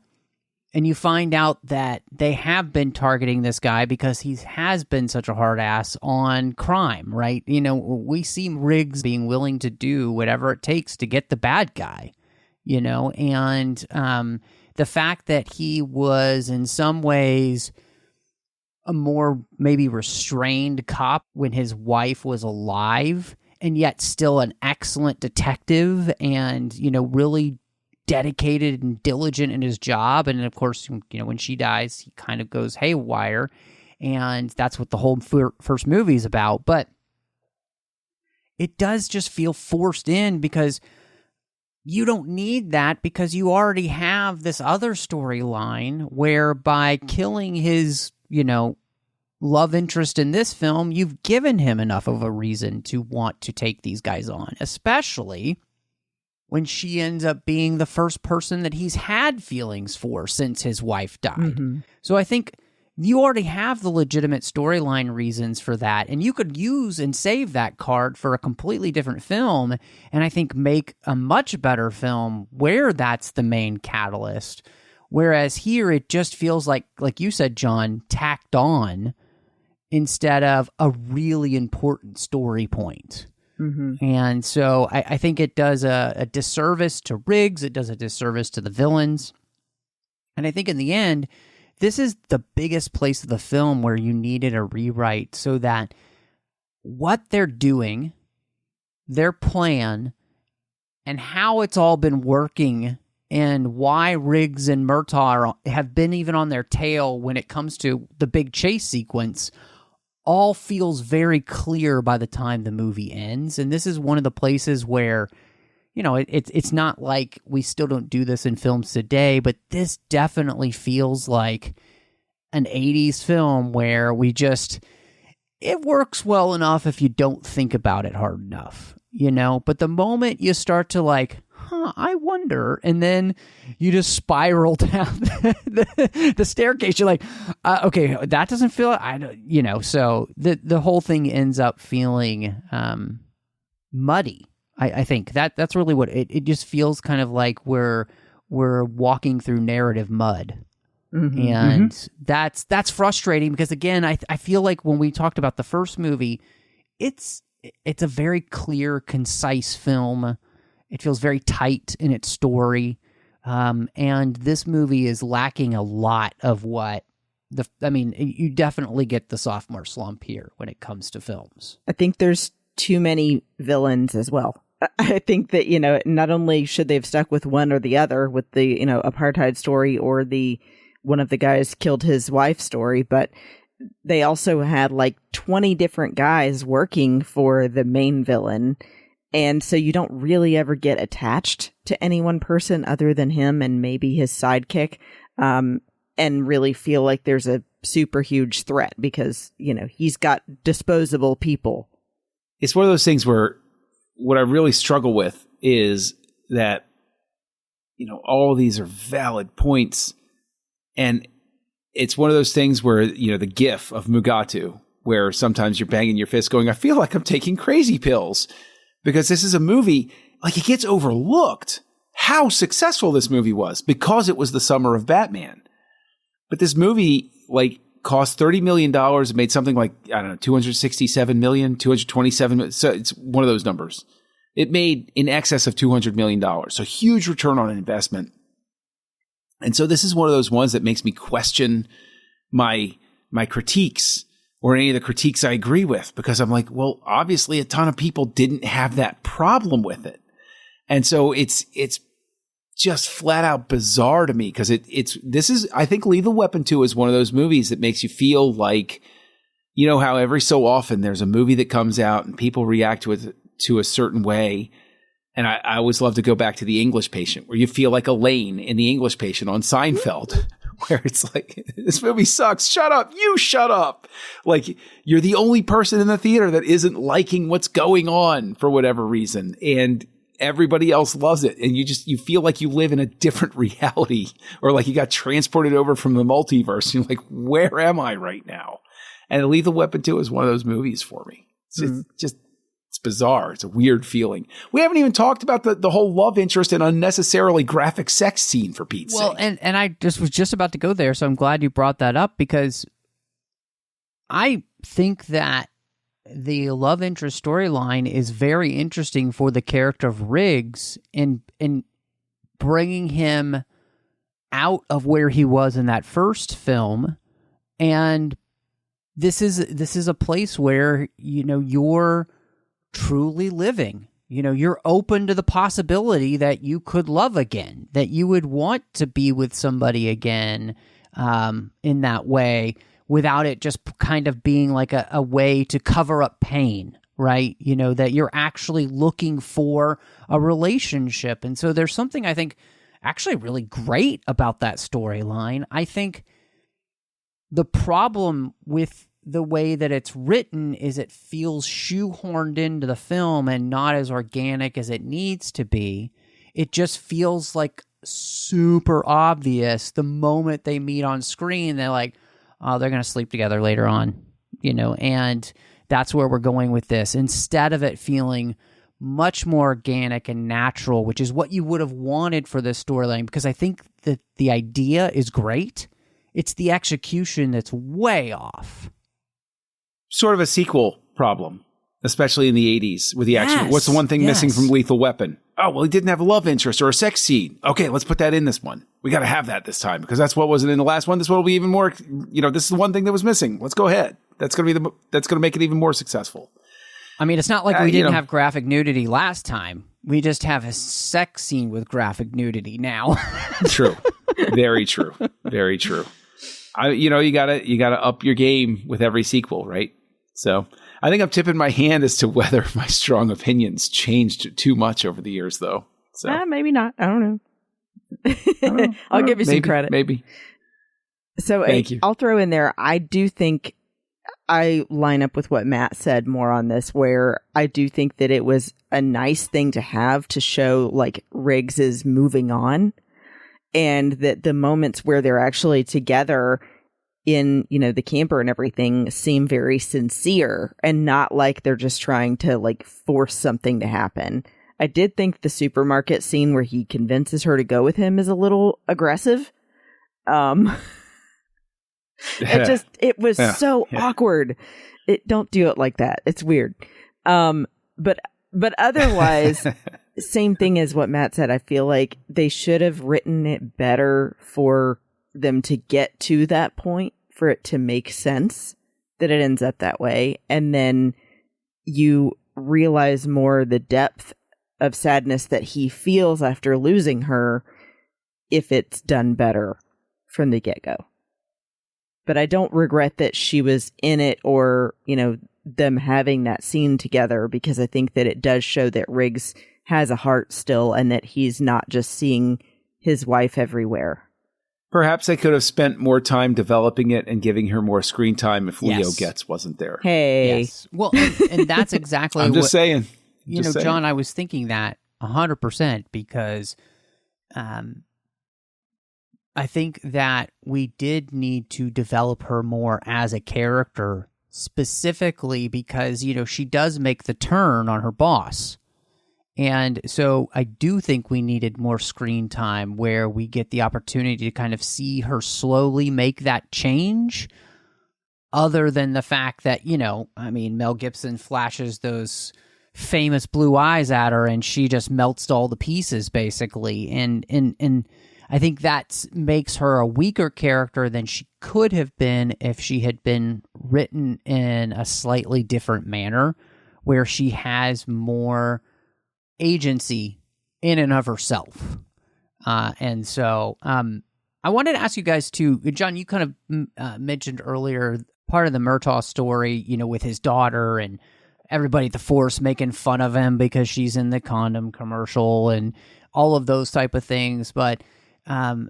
And you find out that they have been targeting this guy because he has been such a hard ass on crime, right? We see Riggs being willing to do whatever it takes to get the bad guy, and the fact that he was in some ways a more maybe restrained cop when his wife was alive and yet still an excellent detective and, really dedicated and diligent in his job. And of course, when she dies, he kind of goes haywire. And that's what the whole first movie is about. But it does just feel forced in because you don't need that because you already have this other storyline where by killing his, love interest in this film, you've given him enough of a reason to want to take these guys on, especially when she ends up being the first person that he's had feelings for since his wife died. Mm-hmm. So I think you already have the legitimate storyline reasons for that, and you could use and save that card for a completely different film, and I think make a much better film where that's the main catalyst. Whereas here, it just feels like you said, John, tacked on instead of a really important story point. Mm-hmm. And so I think it does a disservice to Riggs. It does a disservice to the villains. And I think in the end, this is the biggest place of the film where you needed a rewrite so that what they're doing, their plan, and how it's all been working and why Riggs and Murtaugh have been even on their tail when it comes to the big chase sequence all feels very clear by the time the movie ends. And this is one of the places where, it's not like we still don't do this in films today, but this definitely feels like an 80s film where it works well enough if you don't think about it hard enough, But the moment you start to I wonder, and then you just spiral down the staircase. You're like, okay, that doesn't feel, so the whole thing ends up feeling muddy. I think that's really what it just feels kind of like we're walking through narrative mud. Mm-hmm, and that's frustrating because again, I feel like when we talked about the first movie, it's a very clear, concise film. It feels very tight in its story. And this movie is lacking a lot of what you definitely get the sophomore slump here when it comes to films. I think there's too many villains as well. I think that, not only should they have stuck with one or the other with the, apartheid story or the one of the guys killed his wife story, but they also had 20 different guys working for the main villain. And so you don't really ever get attached to any one person other than him and maybe his sidekick, and really feel like there's a super huge threat because, he's got disposable people. it's one of those things where what I really struggle with is that, all of these are valid points. And it's one of those things where, the gif of Mugatu, where sometimes you're banging your fist going, I feel like I'm taking crazy pills, because this is a movie, like, it gets overlooked how successful this movie was because it was the summer of Batman. But this movie, like, cost $30 million, it made something like, I don't know, 267 million, 227 million. So it's one of those numbers. It made in excess of $200 million. So huge return on investment. And so this is one of those ones that makes me question my critiques or any of the critiques I agree with, because I'm like, well, obviously a ton of people didn't have that problem with it. And so it's just flat out bizarre to me, because I think Lethal Weapon 2 is one of those movies that makes you feel like, how every so often there's a movie that comes out and people react to it to a certain way. And I always love to go back to The English Patient, where you feel like Elaine in The English Patient on Seinfeld, where it's like, this movie sucks. Shut up. You shut up. Like, you're the only person in the theater that isn't liking what's going on for whatever reason. And everybody else loves it. And you feel like you live in a different reality, or like you got transported over from the multiverse. You're like, where am I right now? And Lethal Weapon 2 is one of those movies for me. It's bizarre. It's a weird feeling. We haven't even talked about the whole love interest and unnecessarily graphic sex scene, for Pete's sake. Well, and I was just about to go there, so I'm glad you brought that up, because I think that the love interest storyline is very interesting for the character of Riggs in bringing him out of where he was in that first film. And this is a place where, you're truly living. You're open to the possibility that you could love again, that you would want to be with somebody again in that way, without it just kind of being like a way to cover up pain, right? That you're actually looking for a relationship. And so there's something I think actually really great about that storyline. I think the problem with the way that it's written is it feels shoehorned into the film and not as organic as it needs to be. It just feels like super obvious the moment they meet on screen. They're like, oh, they're going to sleep together later on, and that's where we're going with this. Instead of it feeling much more organic and natural, which is what you would have wanted for this storyline, because I think that the idea is great. It's the execution that's way off. Sort of a sequel problem, especially in the 80s with the action. What's the one thing missing from Lethal Weapon? Oh, well, he didn't have a love interest or a sex scene. Okay, let's put that in this one. We got to have that this time, because that's what wasn't in the last one. This one will be even more, this is the one thing that was missing. Let's go ahead. That's going to make it even more successful. I mean, it's not like we didn't have graphic nudity last time. We just have a sex scene with graphic nudity now. True. Very true. Very true. You gotta up your game with every sequel, right? So I think I'm tipping my hand as to whether my strong opinions changed too much over the years, though. So maybe not. I don't know. I'll give you some credit. Maybe. So Thank you. I'll throw in there, I do think I line up with what Matt said more on this, where I do think that it was a nice thing to have to show like Riggs is moving on, and that the moments where they're actually together in, the camper and everything seem very sincere and not like they're just trying to like force something to happen. I did think the supermarket scene where he convinces her to go with him is a little aggressive. It was so awkward. Don't do it like that. It's weird. But otherwise, same thing as what Matt said. I feel like they should have written it better for them to get to that point, for it to make sense that it ends up that way. And then you realize more the depth of sadness that he feels after losing her if it's done better from the get-go. But I don't regret that she was in it, or, them having that scene together, because I think that it does show that Riggs has a heart still, and that he's not just seeing his wife everywhere. Perhaps they could have spent more time developing it and giving her more screen time if Leo Getz wasn't there. Hey. Yes. Well, and that's exactly I'm just saying. You know, John, I was thinking that 100% because I think that we did need to develop her more as a character, specifically because, you know, she does make the turn on her boss. And so I do think we needed more screen time where we get the opportunity to kind of see her slowly make that change, other than the fact that, you know, I mean, Mel Gibson flashes those famous blue eyes at her and she just melts to all the pieces, basically. And I think that makes her a weaker character than she could have been if she had been written in a slightly different manner, where she has more agency in and of herself. And so I wanted to ask you guys too, John, you kind of mentioned earlier part of the Murtaugh story, you know, with his daughter and everybody at the force making fun of him because she's in the condom commercial and all of those type of things. But how,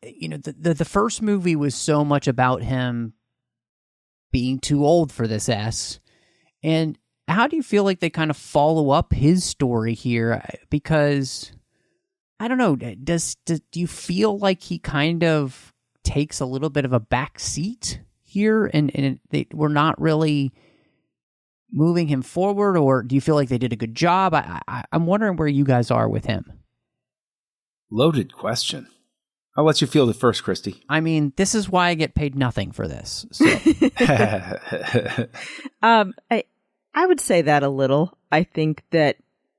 you know, the first movie was so much about him being too old for this S. And how do you feel like they kind of follow up his story here? Because I don't know, do you feel like he kind of takes a little bit of a back seat here, and we're not really moving him forward, or do you feel like they did a good job? I'm wondering where you guys are with him. Loaded question. I'll let you field it first, Christy. I mean, this is why I get paid nothing for this. So. I would say that a little. I think that,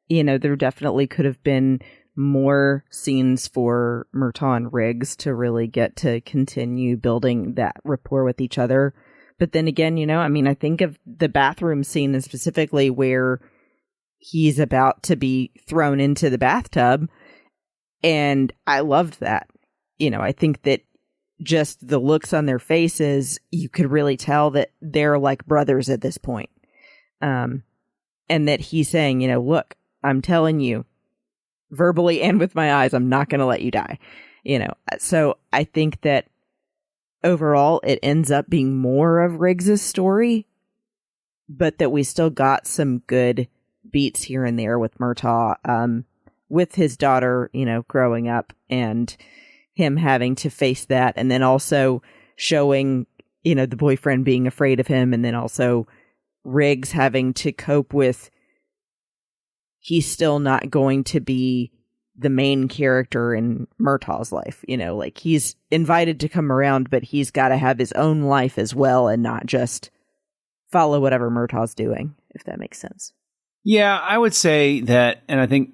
you know, there definitely could have been more scenes for Murtaugh and Riggs to really get to continue building that rapport with each other. But then again, you know, I mean, I think of the bathroom scene and specifically where he's about to be thrown into the bathtub. And I loved that. You know, I think that just the looks on their faces, you could really tell that they're like brothers at this point. And that he's saying, you know, look, I'm telling you verbally and with my eyes, I'm not going to let you die, you know? So I think that overall it ends up being more of Riggs's story, but that we still got some good beats here and there with Murtaugh, with his daughter, you know, growing up and him having to face that. And then also showing, you know, the boyfriend being afraid of him. And then also Riggs having to cope with he's still not going to be the main character in Murtaugh's life. You know, like he's invited to come around, but he's got to have his own life as well and not just follow whatever Murtaugh's doing, if that makes sense. Yeah, I would say that, and I think,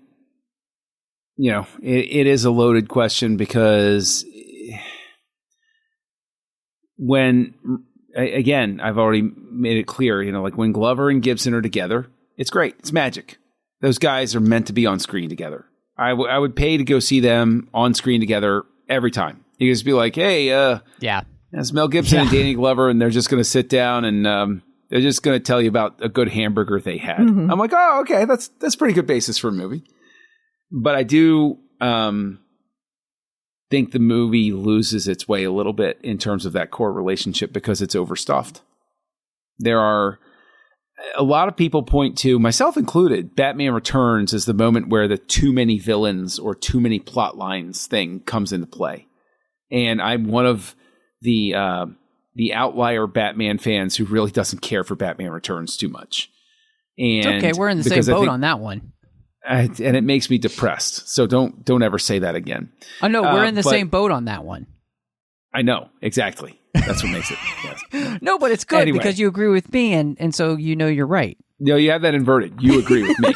you know, it is a loaded question because when, again, I've already made it clear, you know, like when Glover and Gibson are together, it's great. It's magic. Those guys are meant to be on screen together. I would pay to go see them on screen together every time. You just be like, hey, yeah, that's Mel Gibson and Danny Glover, and they're just going to sit down and they're just going to tell you about a good hamburger they had. Mm-hmm. I'm like, oh, okay, that's pretty good basis for a movie. But I do think the movie loses its way a little bit in terms of that core relationship because it's overstuffed. There are a lot of people point to, myself included, Batman Returns as the moment where the too many villains or too many plot lines thing comes into play. And I'm one of the outlier Batman fans who really doesn't care for Batman Returns too much. And it's okay, we're in the same boat on that one. And it makes me depressed. So don't ever say that again. Oh no, we're in the same boat on that one. I know, exactly. That's what makes it. Yes. No, but it's good because you agree with me, and so you know you're right. No, you have that inverted. You agree with me.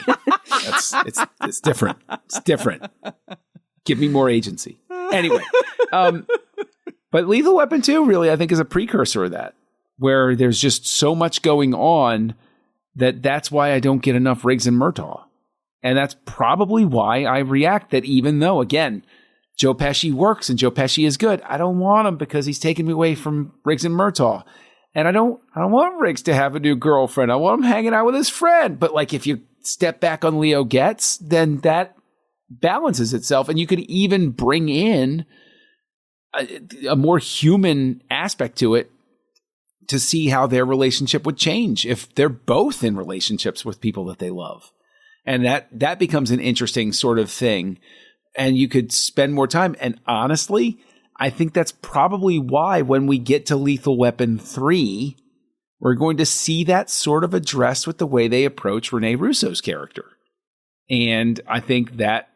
It's different. It's different. Give me more agency. Anyway, but Lethal Weapon 2 really, I think, is a precursor of that, where there's just so much going on that's why I don't get enough Riggs and Murtaugh. And that's probably why I react that even though, again, Joe Pesci works and Joe Pesci is good, I don't want him because he's taking me away from Riggs and Murtaugh. And I don't want Riggs to have a new girlfriend. I want him hanging out with his friend. But like if you step back on Leo Getz, then that balances itself. And you could even bring in a more human aspect to it, to see how their relationship would change if they're both in relationships with people that they love. And that becomes an interesting sort of thing. And you could spend more time. And honestly, I think that's probably why when we get to Lethal Weapon 3, we're going to see that sort of addressed with the way they approach Rene Russo's character. And I think that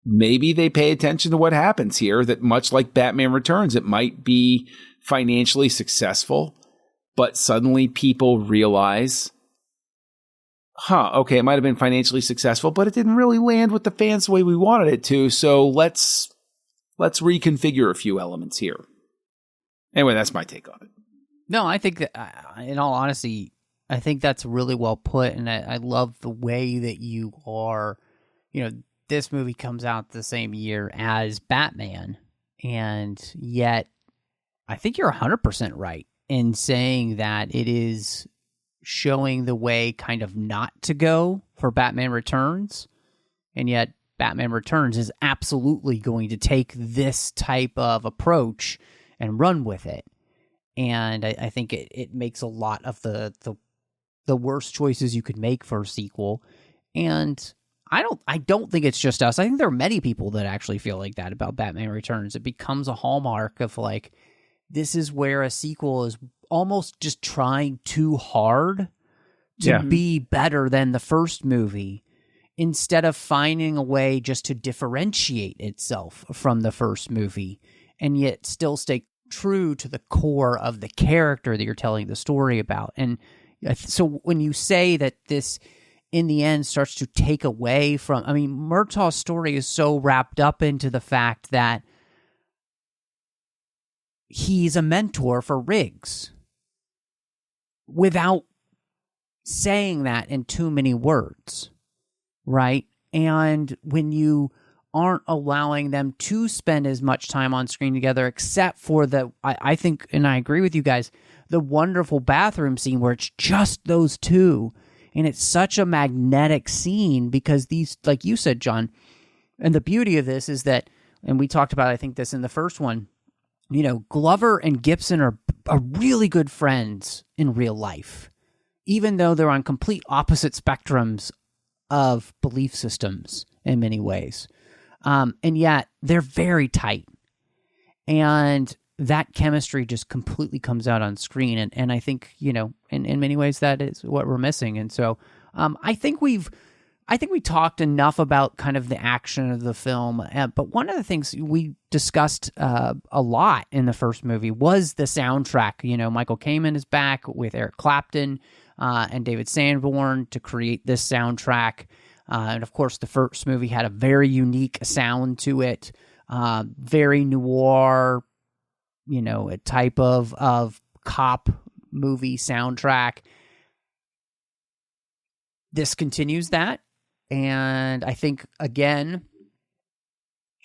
maybe they pay attention to what happens here, that much like Batman Returns, it might be financially successful, but suddenly people realize, okay, it might have been financially successful, but it didn't really land with the fans the way we wanted it to, so let's reconfigure a few elements here. Anyway, that's my take on it. No, I think that, in all honesty, I think that's really well put, and I love the way that you are, this movie comes out the same year as Batman, and yet I think you're 100% right in saying that it is showing the way kind of not to go for Batman Returns, and yet Batman Returns is absolutely going to take this type of approach and run with it. And I think it makes a lot of the worst choices you could make for a sequel. And I don't think it's just us. I think there are many people that actually feel like that about Batman Returns. It becomes a hallmark of like, this is where a sequel is almost just trying too hard to be better than the first movie, instead of finding a way just to differentiate itself from the first movie and yet still stay true to the core of the character that you're telling the story about. And so when you say that this in the end starts to take away from, Murtaugh's story is so wrapped up into the fact that he's a mentor for Riggs without saying that in too many words, right? And when you aren't allowing them to spend as much time on screen together, except for I think, and I agree with you guys, the wonderful bathroom scene where it's just those two. And it's such a magnetic scene because these, like you said, John, and the beauty of this is that, and we talked about, I think, this in the first one, Glover and Gibson are really good friends in real life, even though they're on complete opposite spectrums of belief systems in many ways. And yet they're very tight. And that chemistry just completely comes out on screen. And I think, in many ways that is what we're missing. And so I think we talked enough about kind of the action of the film. But one of the things we discussed a lot in the first movie was the soundtrack. Michael Kamen is back with Eric Clapton and David Sanborn to create this soundtrack. And of course, the first movie had a very unique sound to it, very noir, a type of cop movie soundtrack. This continues that, and I think, again,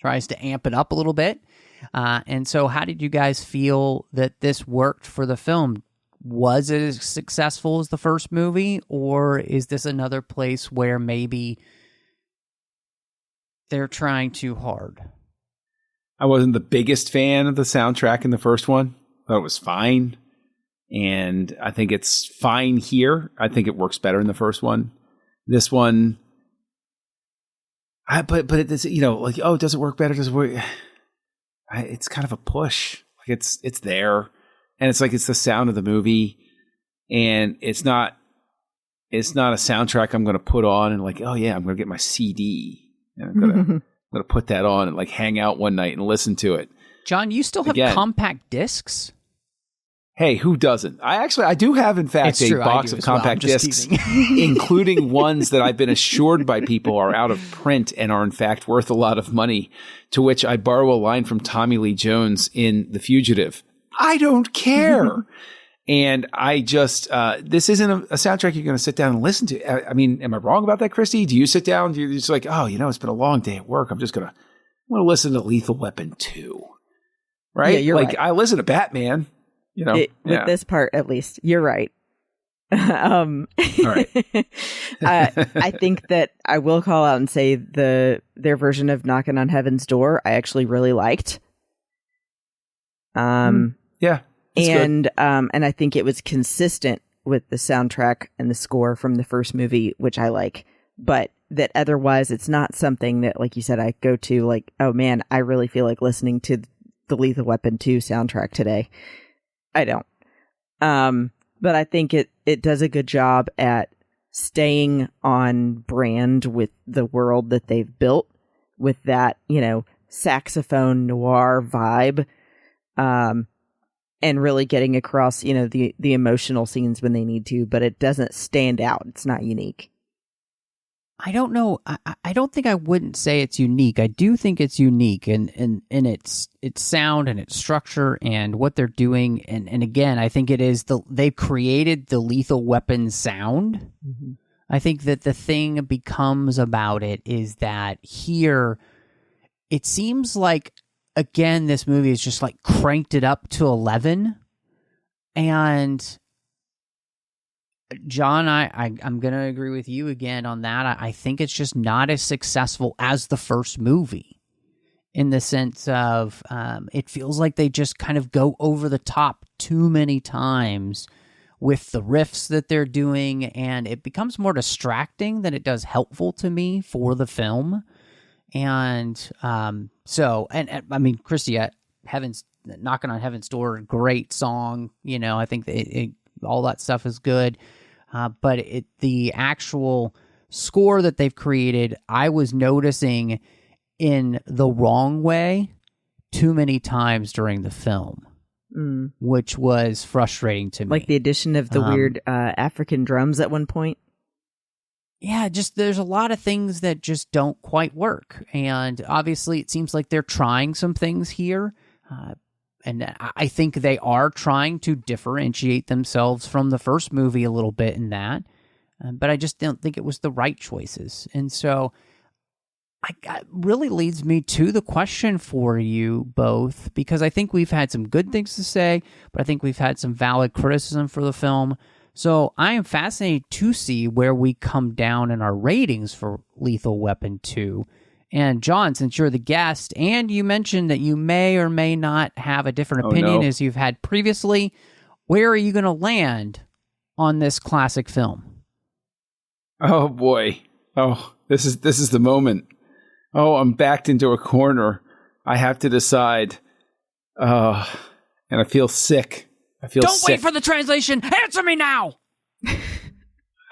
tries to amp it up a little bit. And so how did you guys feel that this worked for the film? Was it as successful as the first movie, or is this another place where maybe they're trying too hard? I wasn't the biggest fan of the soundtrack in the first one. I thought it was fine. And I think it's fine here. I think it works better in the first one. This one, but it's, does it work better? Does it work? It's kind of a push. Like it's there. And it's like, it's the sound of the movie, and it's not a soundtrack I'm going to put on and like, oh yeah, I'm going to get my CD and I'm going to put that on and like hang out one night and listen to it. John, you still have compact discs? Hey, who doesn't? I do have, in fact, a box of compact discs, including ones that I've been assured by people are out of print and are in fact worth a lot of money, to which I borrow a line from Tommy Lee Jones in The Fugitive. I don't care. And I just, this isn't a soundtrack you're going to sit down and listen to. Am I wrong about that, Christy? Do you sit down? You're just like, it's been a long day at work. I'm going to listen to Lethal Weapon 2. Right? Yeah, you're like, right. I listen to Batman, with this part, at least. You're right. All right. I think that I will call out and say their version of Knocking on Heaven's Door, I actually really liked. Yeah. And I think it was consistent with the soundtrack and the score from the first movie, which I like. But that otherwise, it's not something that, like you said, I go to like, oh man, I really feel like listening to the Lethal Weapon 2 soundtrack today. I don't. But I think it does a good job at staying on brand with the world that they've built, with that, saxophone noir vibe, and really getting across, the emotional scenes when they need to, but it doesn't stand out. It's not unique. I don't know. I don't think I wouldn't say it's unique. I do think it's unique in its sound and its structure and what they're doing. And again, I think it is they've created the Lethal Weapon sound. Mm-hmm. I think that the thing becomes about it is that here, it seems like, again, this movie is just like cranked it up to 11. And John, I'm going to agree with you again on that. I think it's just not as successful as the first movie, in the sense of it feels like they just kind of go over the top too many times with the riffs that they're doing, and it becomes more distracting than it does helpful to me for the film. And so I mean, Christy, Knocking on Heaven's Door, great song. I think all that stuff is good. But the actual score that they've created, I was noticing in the wrong way too many times during the film, which was frustrating to me. Like the addition of the weird African drums at one point. Yeah, just there's a lot of things that just don't quite work. And obviously it seems like they're trying some things here. And I think they are trying to differentiate themselves from the first movie a little bit in that. But I just don't think it was the right choices. And so it really leads me to the question for you both, because I think we've had some good things to say, but I think we've had some valid criticism for the film. So I am fascinated to see where we come down in our ratings for Lethal Weapon 2. And John, since you're the guest, and you mentioned that you may or may not have a different opinion as you've had previously, where are you going to land on this classic film? Oh boy! Oh, this is the moment. Oh, I'm backed into a corner. I have to decide. And I feel sick. Don't wait for the translation. Answer me now.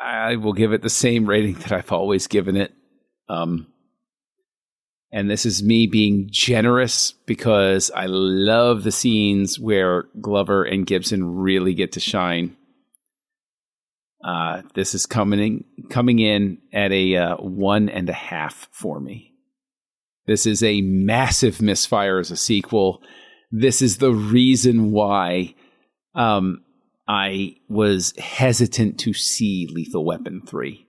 I will give it the same rating that I've always given it. And this is me being generous because I love the scenes where Glover and Gibson really get to shine. This is coming in at a 1.5 for me. This is a massive misfire as a sequel. This is the reason why I was hesitant to see Lethal Weapon 3.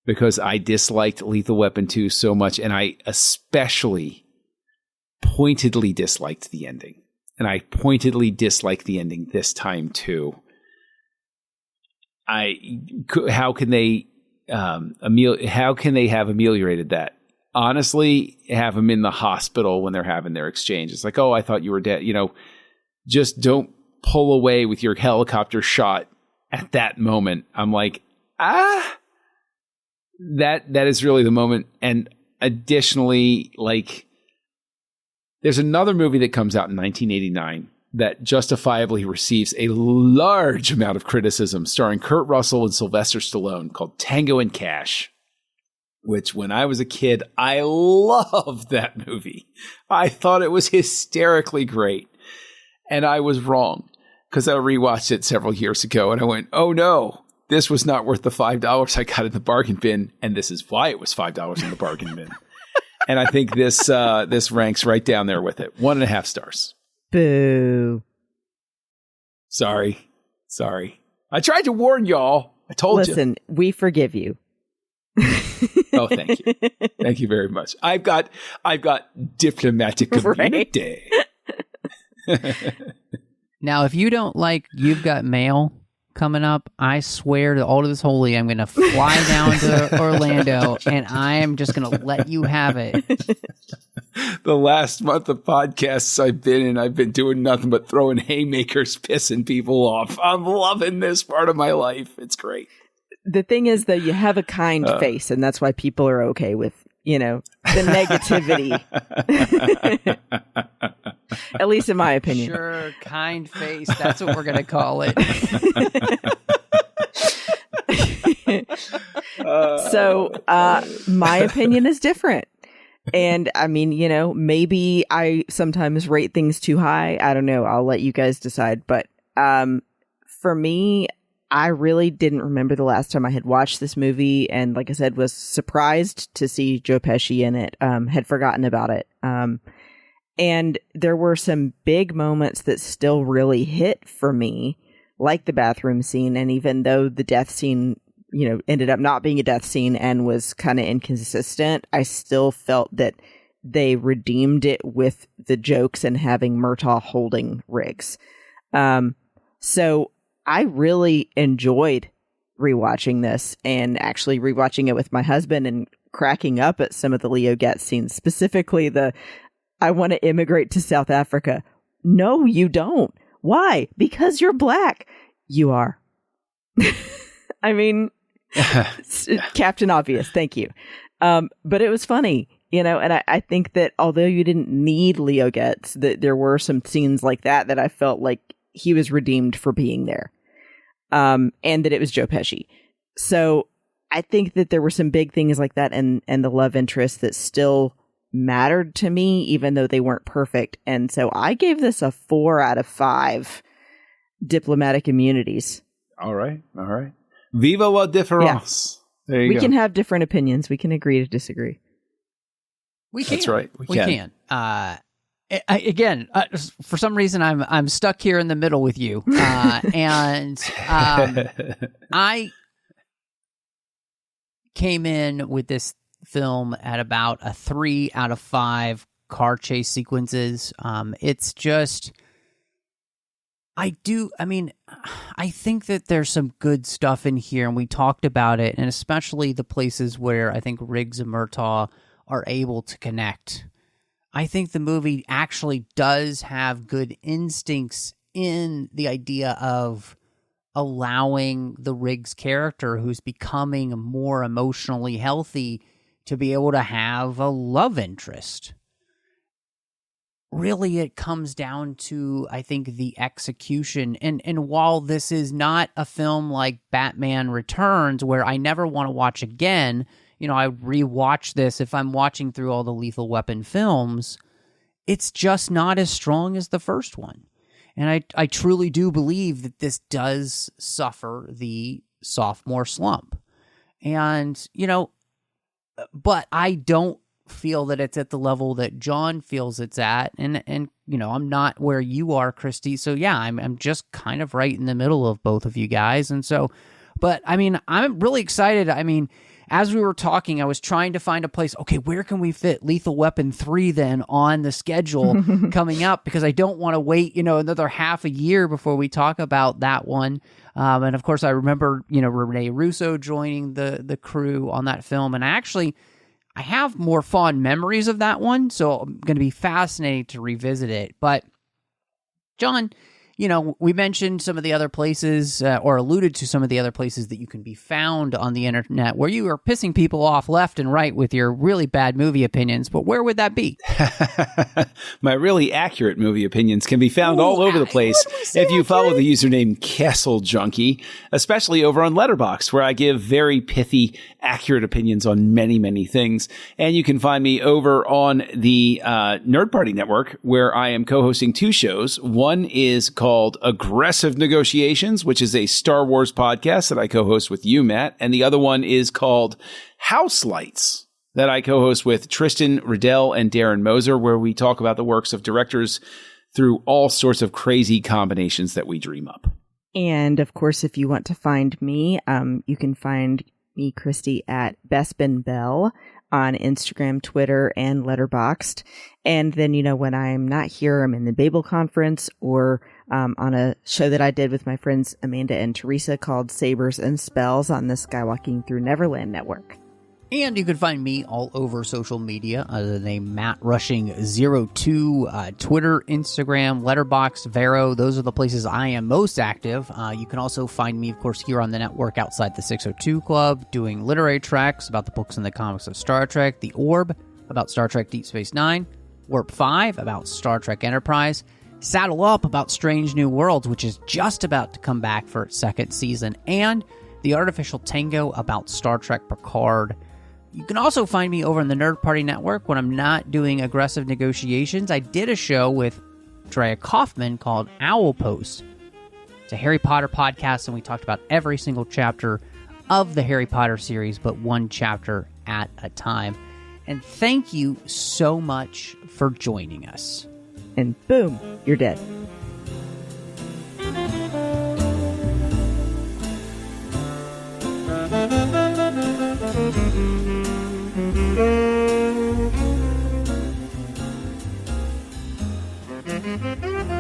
Because I disliked Lethal Weapon 2 so much, and I especially pointedly disliked the ending. And I pointedly disliked the ending this time too. How can they have ameliorated that? Honestly, have them in the hospital when they're having their exchange. It's like, oh, I thought you were dead. Just don't pull away with your helicopter shot at that moment. I'm like, That is really the moment. And additionally, there's another movie that comes out in 1989 that justifiably receives a large amount of criticism, starring Kurt Russell and Sylvester Stallone, called Tango and Cash, which when I was a kid, I loved that movie. I thought it was hysterically great. And I was wrong, because I rewatched it several years ago and I went, oh no, this was not worth the $5 I got in the bargain bin. And this is why it was $5 in the bargain bin. And I think this ranks right down there with it. 1.5 stars. Boo. Sorry. I tried to warn y'all. I told you. Listen, we forgive you. Oh, thank you. Thank you very much. I've got diplomatic immunity. Now, if you don't like You've Got Mail, coming up, I swear to all of this holy, I'm going to fly down to Orlando, and I am just going to let you have it. The last month of podcasts I've been in, I've been doing nothing but throwing haymakers, pissing people off. I'm loving this part of my life. It's great. The thing is, though, you have a kind face, and that's why people are okay with, the negativity. At least in my opinion. Sure, kind face. That's what we're going to call it. So my opinion is different. And I mean, maybe I sometimes rate things too high. I don't know. I'll let you guys decide. But for me, I really didn't remember the last time I had watched this movie. And like I said, was surprised to see Joe Pesci in it. Had forgotten about it. And there were some big moments that still really hit for me, like the bathroom scene. And even though the death scene, ended up not being a death scene and was kind of inconsistent, I still felt that they redeemed it with the jokes and having Murtaugh holding Riggs. So I really enjoyed rewatching this, and actually rewatching it with my husband and cracking up at some of the Leo Getz scenes, specifically the I want to immigrate to South Africa. No, you don't. Why? Because you're black. You are. I mean, Captain Obvious. Thank you. But it was funny, and I think that although you didn't need Leo Getz, that there were some scenes like that I felt like he was redeemed for being there. And that it was Joe Pesci. So I think that there were some big things like that and the love interest that still mattered to me, even though they weren't perfect. And so I gave this a 4 out of 5 diplomatic immunities. All right. Viva la différence. Yeah. There you go. We can have different opinions. We can agree to disagree. We can. That's right. We can. Again, for some reason, I'm stuck here in the middle with you, and I came in with this film at about a 3 out of 5 car chase sequences. It's just, I think that there's some good stuff in here, and we talked about it, and especially the places where I think Riggs and Murtaugh are able to connect. I think the movie actually does have good instincts in the idea of allowing the Riggs character, who's becoming more emotionally healthy, to be able to have a love interest. Really, it comes down to, I think, the execution. And while this is not a film like Batman Returns, where I never want to watch again, I rewatch this if I'm watching through all the Lethal Weapon films, it's just not as strong as the first one. And I truly do believe that this does suffer the sophomore slump. And, but I don't feel that it's at the level that John feels it's at. And I'm not where you are, Christy. So yeah, I'm just kind of right in the middle of both of you guys. And so, but I'm really excited. As we were talking, I was trying to find a place. Okay, where can we fit Lethal Weapon 3 then on the schedule coming up? Because I don't want to wait, another half a year before we talk about that one. And of course, I remember, Rene Russo joining the crew on that film. And I have more fond memories of that one. So I'm going to be fascinated to revisit it. But John, we mentioned some of the other places, or alluded to some of the other places that you can be found on the internet where you are pissing people off left and right with your really bad movie opinions. But where would that be? My really accurate movie opinions can be found all over the place if you follow the username Castle Junkie, especially over on Letterboxd, where I give very pithy, accurate opinions on many, many things. And you can find me over on the Nerd Party Network, where I am co-hosting 2 shows. One is called Aggressive Negotiations, which is a Star Wars podcast that I co-host with you, Matt. And the other one is called House Lights, that I co-host with Tristan Riddell and Darren Moser, where we talk about the works of directors through all sorts of crazy combinations that we dream up. And of course, if you want to find me, you can find me, Christy, at Bespin Bell on Instagram, Twitter, and Letterboxd. And then, when I'm not here, I'm in the Babel Conference or on a show that I did with my friends Amanda and Teresa called Sabers and Spells on the Skywalking Through Neverland Network. And you can find me all over social media under the name MattRushing02, Twitter, Instagram, Letterboxd, Vero. Those are the places I am most active. You can also find me, of course, here on the network outside the 602 Club, doing literary tracks about the books and the comics of Star Trek, The Orb about Star Trek Deep Space Nine, Warp 5 about Star Trek Enterprise, Saddle Up about Strange New Worlds, which is just about to come back for its second season, and The Artificial Tango about Star Trek Picard. You can also find me over on the Nerd Party Network when I'm not doing aggressive negotiations. I did a show with Drea Kaufman called Owl Post. It's a Harry Potter podcast, and we talked about every single chapter of the Harry Potter series, but one chapter at a time. And thank you so much for joining us. And boom, you're dead. Thank you.